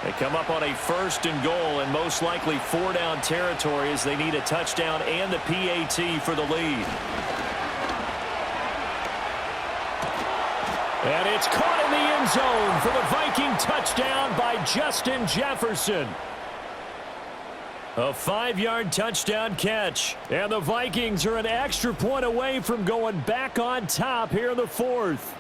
They come up on a 1st and goal and most likely 4-down territory as they need a touchdown and the PAT for the lead. And it's caught in the end zone for the Viking touchdown by Justin Jefferson. A 5-yard touchdown catch. And the Vikings are an extra point away from going back on top here in the 4th.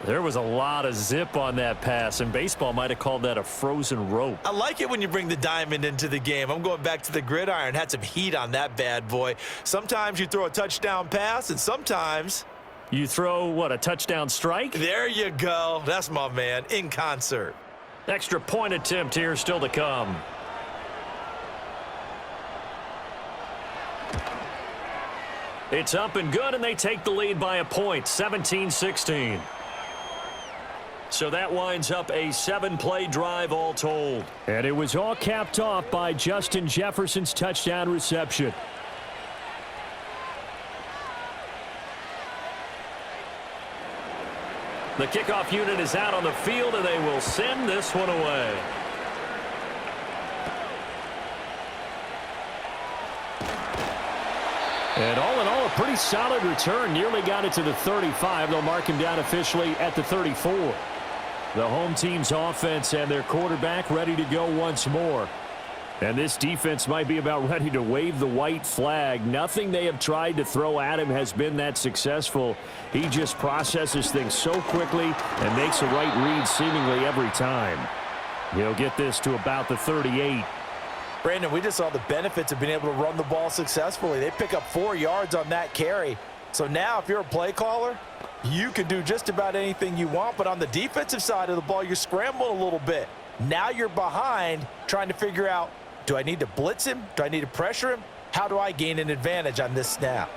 There was a lot of zip on that pass, and baseball might have called that a frozen rope. I like it when you bring the diamond into the game. I'm going back to the gridiron. Had some heat on that bad boy. Sometimes you throw a touchdown pass, and sometimes you throw, what, a touchdown strike? There you go. That's my man, in concert. Extra point attempt here still to come. It's up and good, and they take the lead by a point, 17-16. So that winds up a 7-play drive all told. And it was all capped off by Justin Jefferson's touchdown reception. The kickoff unit is out on the field, and they will send this one away. And all in all, a pretty solid return. Nearly got it to the 35. They'll mark him down officially at the 34. The home team's offense and their quarterback ready to go once more. And this defense might be about ready to wave the white flag. Nothing they have tried to throw at him has been that successful. He just processes things so quickly and makes the right read seemingly every time. He'll get this to about the 38. Brandon, we just saw the benefits of being able to run the ball successfully. They pick up 4 yards on that carry. So now if you're a play caller, you can do just about anything you want. But on the defensive side of the ball, you're scrambling a little bit. Now you're behind trying to figure out, do I need to blitz him? Do I need to pressure him? How do I gain an advantage on this snap?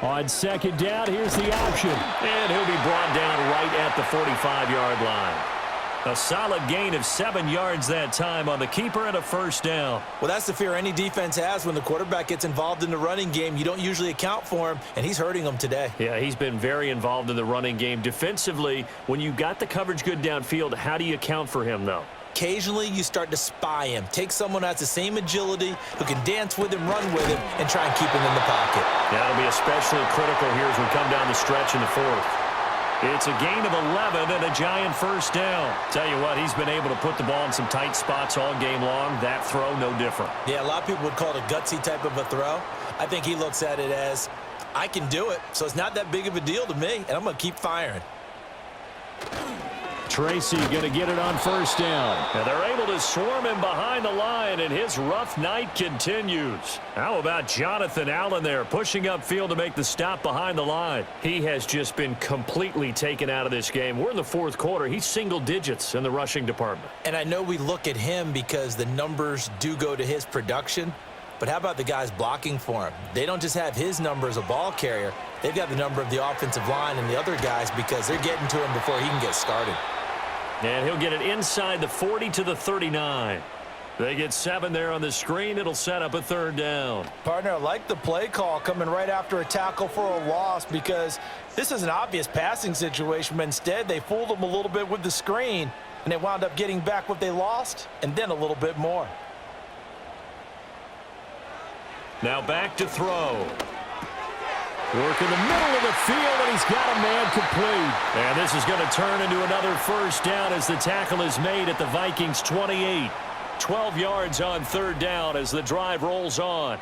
On 2nd down, here's the option. And he'll be brought down right at the 45-yard line. A solid gain of 7 yards that time on the keeper and a 1st down. Well, that's the fear any defense has when the quarterback gets involved in the running game. You don't usually account for him, and he's hurting them today. Yeah, he's been very involved in the running game. Defensively, when you got the coverage good downfield, how do you account for him, though? Occasionally, you start to spy him. Take someone who has the same agility, who can dance with him, run with him, and try and keep him in the pocket. That'll be especially critical here as we come down the stretch in the 4th. It's a gain of 11 and a giant 1st down. Tell you what, he's been able to put the ball in some tight spots all game long. That throw, no different. Yeah, a lot of people would call it a gutsy type of a throw. I think he looks at it as, I can do it, so it's not that big of a deal to me, and I'm going to keep firing. Tracy going to get it on 1st down. And they're able to swarm him behind the line, and his rough night continues. How about Jonathan Allen there, pushing upfield to make the stop behind the line? He has just been completely taken out of this game. We're in the 4th quarter. He's single digits in the rushing department. And I know we look at him because the numbers do go to his production, but how about the guys blocking for him? They don't just have his number as a ball carrier. They've got the number of the offensive line and the other guys because they're getting to him before he can get started. And he'll get it inside the 40 to the 39. They get 7 there on the screen. It'll set up a 3rd down. Partner, I like the play call coming right after a tackle for a loss because this is an obvious passing situation, but instead they fooled them a little bit with the screen, and they wound up getting back what they lost and then a little bit more. Now back to throw. Work in the middle of the field, and he's got a man complete. And this is going to turn into another 1st down as the tackle is made at the Vikings 28. 12 yards on 3rd down as the drive rolls on.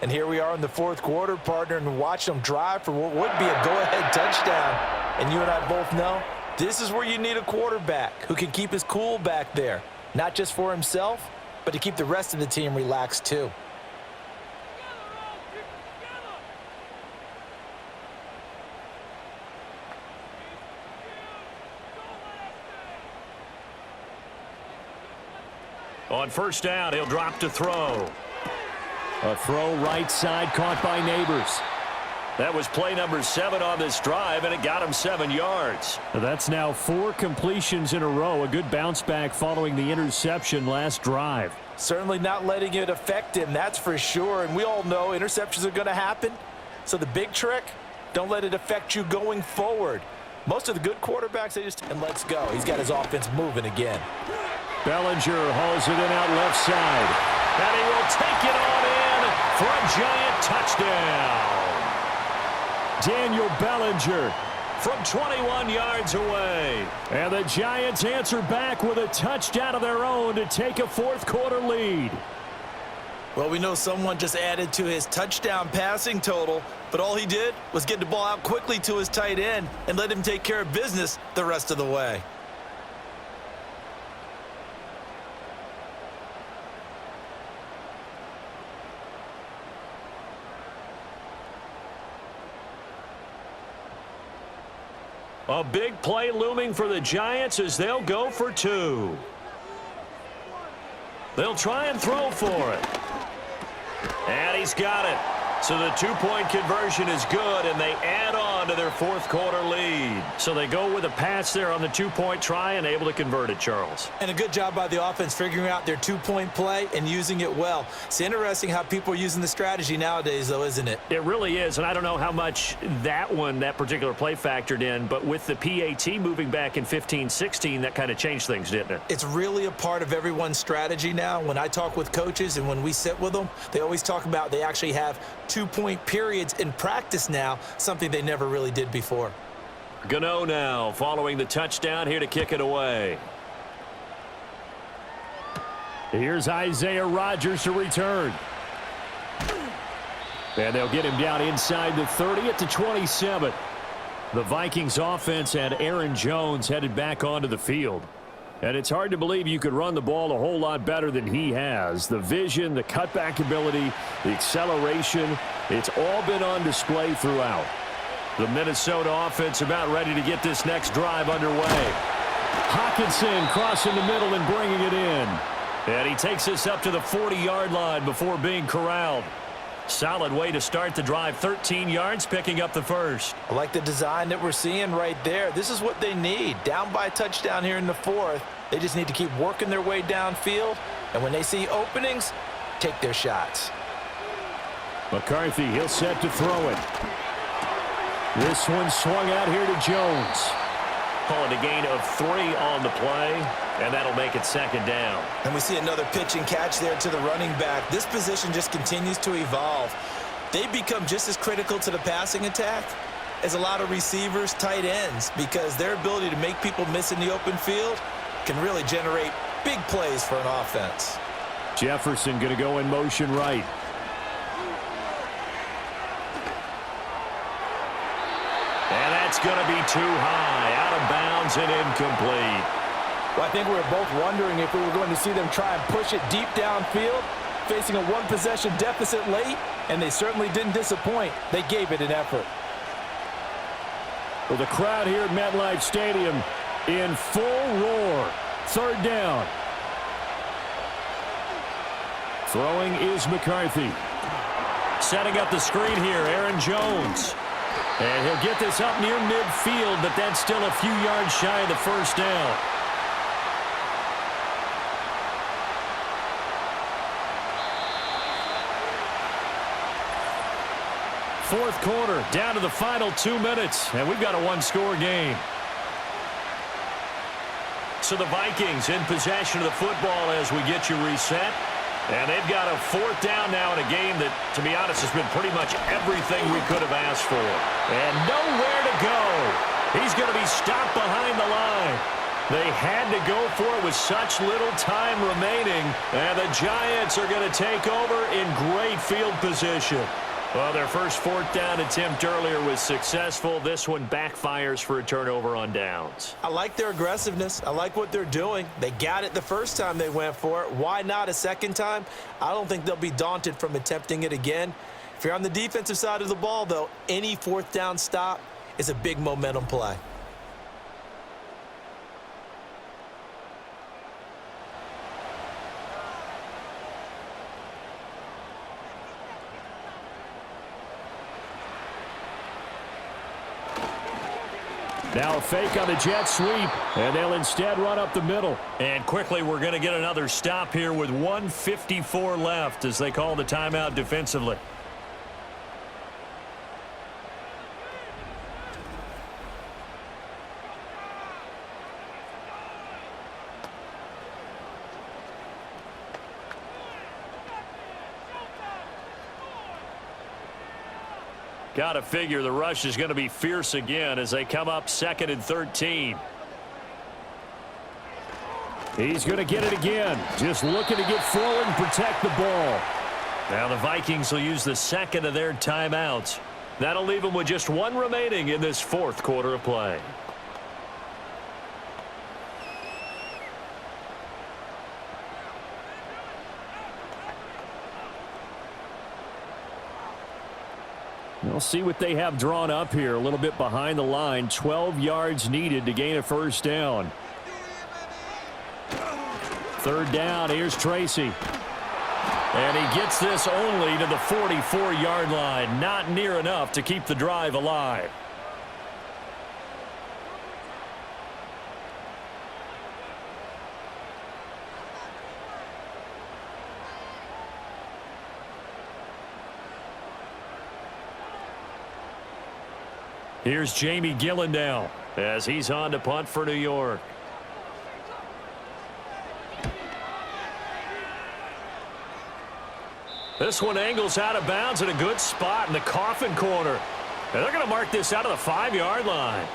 And here we are in the 4th quarter, partner, and watch them drive for what would be a go-ahead touchdown. And you and I both know this is where you need a quarterback who can keep his cool back there, not just for himself, but to keep the rest of the team relaxed too. On first down, he'll drop to throw. A throw right side caught by Neighbors. That was play number 7 on this drive, and it got him 7 yards. That's now 4 completions in a row. A good bounce back following the interception last drive. Certainly not letting it affect him, that's for sure. And we all know interceptions are going to happen. So the big trick, don't let it affect you going forward. Most of the good quarterbacks, they just, and let's go. He's got his offense moving again. Bellinger hauls it in out left side. And he will take it on in for a giant touchdown. Daniel Bellinger from 21 yards away. And the Giants answer back with a touchdown of their own to take a fourth-quarter lead. Well, we know someone just added to his touchdown passing total, but all he did was get the ball out quickly to his tight end and let him take care of business the rest of the way. A big play looming for the Giants as they'll go for 2. They'll try and throw for it. And he's got it. So the 2-point conversion is good, and they add on to their fourth-quarter lead. So they go with a pass there on the 2-point try and able to convert it, Charles. And a good job by the offense figuring out their 2-point play and using it well. It's interesting how people are using the strategy nowadays, though, isn't it? It really is, and I don't know how much that particular play factored in, but with the PAT moving back in 15-16, that kind of changed things, didn't it? It's really a part of everyone's strategy now. When I talk with coaches and when we sit with them, they always talk about they actually have 2-point periods in practice now, something they never really did before. Gano now following the touchdown here to kick it away. Here's Isaiah Rodgers to return. And they'll get him down inside the 30 at the 27. The Vikings offense had Aaron Jones headed back onto the field. And it's hard to believe you could run the ball a whole lot better than he has. The vision, the cutback ability, the acceleration, it's all been on display throughout. The Minnesota offense about ready to get this next drive underway. Hawkinson crossing the middle and bringing it in. And he takes this up to the 40-yard line before being corralled. Solid way to start the drive. 13 yards, picking up the first. I like the design that we're seeing right there. This is what they need. Down by a touchdown here in the 4th. They just need to keep working their way downfield. And when they see openings, take their shots. McCarthy, he'll set to throw it. This one swung out here to Jones. Call it a gain of 3 on the play, and that'll make it second down. And we see another pitch and catch there to the running back. This position just continues to evolve. They become just as critical to the passing attack as a lot of receivers, tight ends, because their ability to make people miss in the open field can really generate big plays for an offense. Jefferson going to go in motion right. And that's going to be too high, out of bounds and incomplete. Well, I think we were both wondering if we were going to see them try and push it deep downfield, facing a one-possession deficit late, and they certainly didn't disappoint. They gave it an effort. Well, the crowd here at MetLife Stadium in full roar. Third down. Throwing is McCarthy. Setting up the screen here, Aaron Jones. And he'll get this up near midfield, but that's still a few yards shy of the first down. Fourth quarter, down to the final 2 minutes, and we've got a one-score game. So the Vikings in possession of the football as we get you reset. And they've got a 4th down now in a game that, to be honest, has been pretty much everything we could have asked for. And nowhere to go. He's going to be stopped behind the line. They had to go for it with such little time remaining. And the Giants are going to take over in great field position. Well, their first 4th down attempt earlier was successful. This one backfires for a turnover on downs. I like their aggressiveness. I like what they're doing. They got it the first time they went for it. Why not a second time? I don't think they'll be daunted from attempting it again. If you're on the defensive side of the ball, though, any 4th down stop is a big momentum play. Now a fake on the jet sweep, and they'll instead run up the middle. And quickly we're going to get another stop here with 1:54 left as they call the timeout defensively. Got to figure the rush is going to be fierce again as they come up 2nd and 13. He's going to get it again. Just looking to get forward and protect the ball. Now the Vikings will use the 2nd of their timeouts. That'll leave them with just 1 remaining in this 4th quarter of play. We'll see what they have drawn up here. A little bit behind the line. 12 yards needed to gain a first down. 3rd down. Here's Tracy. And he gets this only to the 44-yard line. Not near enough to keep the drive alive. Here's Jamie Gillen now as he's on to punt for New York. This one angles out of bounds at a good spot in the coffin corner. And they're going to mark this out of the 5-yard line.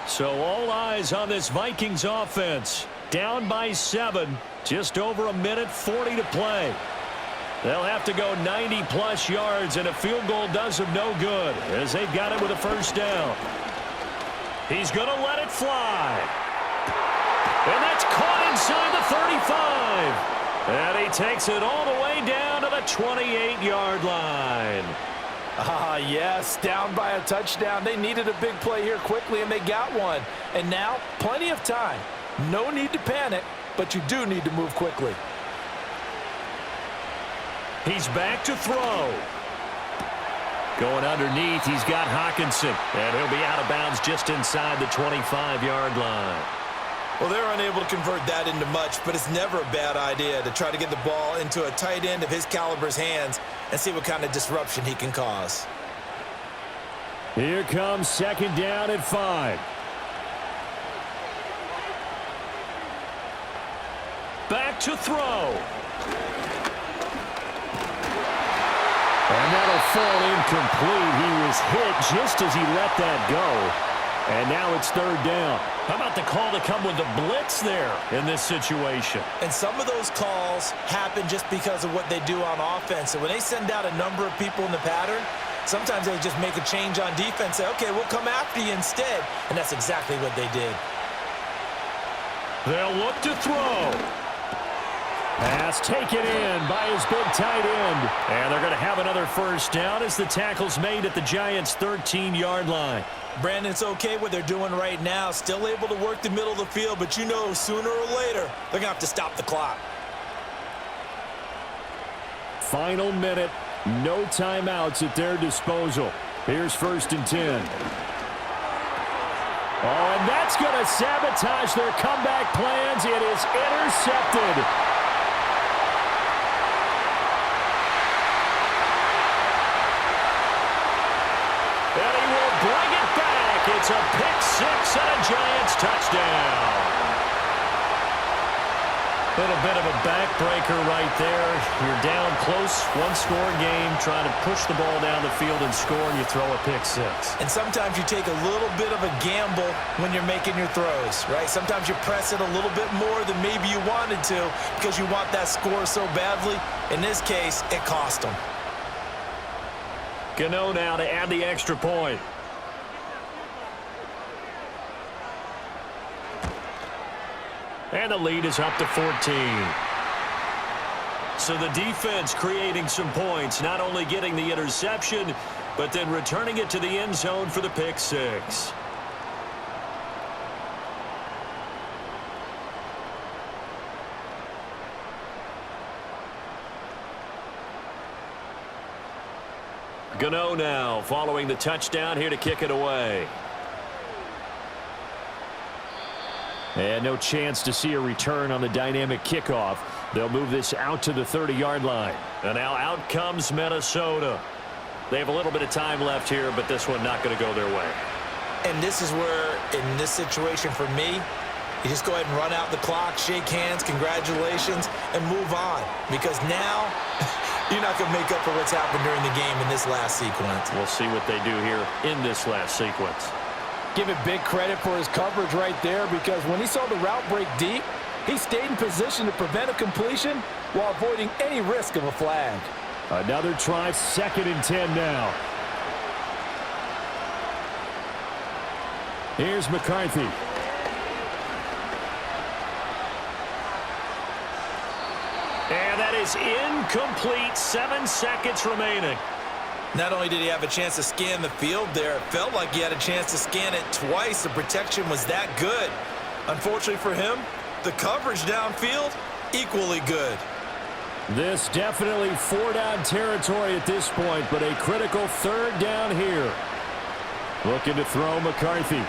So all eyes on this Vikings offense. Down by 7. Just over a minute 40 to play. They'll have to go 90-plus yards, and a field goal does them no good as they've got it with a first down. He's going to let it fly. And that's caught inside the 35. And he takes it all the way down to the 28-yard line. Yes, down by a touchdown. They needed a big play here quickly, and they got one. And now, plenty of time. No need to panic, but you do need to move quickly. He's back to throw. Going underneath, he's got Hockenson. And he'll be out of bounds just inside the 25-yard line. Well, they're unable to convert that into much, but it's never a bad idea to try to get the ball into a tight end of his caliber's hands and see what kind of disruption he can cause. Here comes 2nd down at 5. Back to throw. And that'll fall incomplete. He was hit just as he let that go. And now it's 3rd down. How about the call to come with the blitz there in this situation? And some of those calls happen just because of what they do on offense. And when they send out a number of people in the pattern, sometimes they just make a change on defense, say, okay, we'll come after you instead. And that's exactly what they did. They'll look to throw. Pass taken in by his big tight end. And they're going to have another first down as the tackle's made at the Giants' 13-yard line. Brandon, it's okay what they're doing right now. Still able to work the middle of the field, but you know sooner or later they're going to have to stop the clock. Final minute. No timeouts at their disposal. Here's 1st and 10. Oh, and that's going to sabotage their comeback plans. It is intercepted. And he will bring it back. It's a pick-6 and a Giants touchdown. Little bit of a backbreaker right there. You're down close, one-score game, trying to push the ball down the field and score, and you throw a pick-6. And sometimes you take a little bit of a gamble when you're making your throws, right? Sometimes you press it a little bit more than maybe you wanted to because you want that score so badly. In this case, it cost them. Gano now to add the extra point. And the lead is up to 14. So the defense creating some points, not only getting the interception, but then returning it to the end zone for the pick-6. Gano now following the touchdown here to kick it away. And no chance to see a return on the dynamic kickoff. They'll move this out to the 30-yard line. And now out comes Minnesota. They have a little bit of time left here, but this one not going to go their way. And this is where, in this situation for me, you just go ahead and run out the clock, shake hands, congratulations, and move on. Because now, you're not going to make up for what's happened during the game in this last sequence. We'll see what they do here in this last sequence. Give it big credit for his coverage right there, because when he saw the route break deep, he stayed in position to prevent a completion while avoiding any risk of a flag. Another try, 2nd and 10 now. Here's McCarthy. And that is incomplete. 7 seconds remaining. Not only did he have a chance to scan the field there, it felt like he had a chance to scan it twice. The protection was that good. Unfortunately for him, the coverage downfield, equally good. This definitely 4-down territory at this point, but a critical 3rd down here. Looking to throw McCarthy.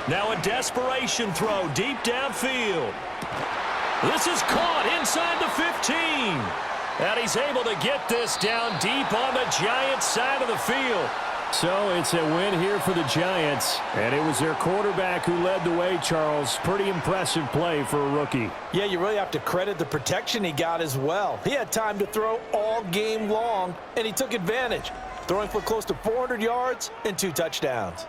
Now a desperation throw deep downfield. This is caught inside the 15. And he's able to get this down deep on the Giants' side of the field. So it's a win here for the Giants, and it was their quarterback who led the way, Charles. Pretty impressive play for a rookie. Yeah, you really have to credit the protection he got as well. He had time to throw all game long, and he took advantage, throwing for close to 400 yards and 2 touchdowns.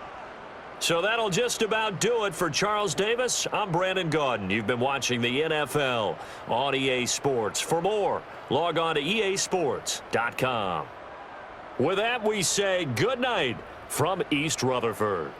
So that'll just about do it for Charles Davis. I'm Brandon Gaudin. You've been watching the NFL on EA Sports. For more, log on to easports.com. With that, we say good night from East Rutherford.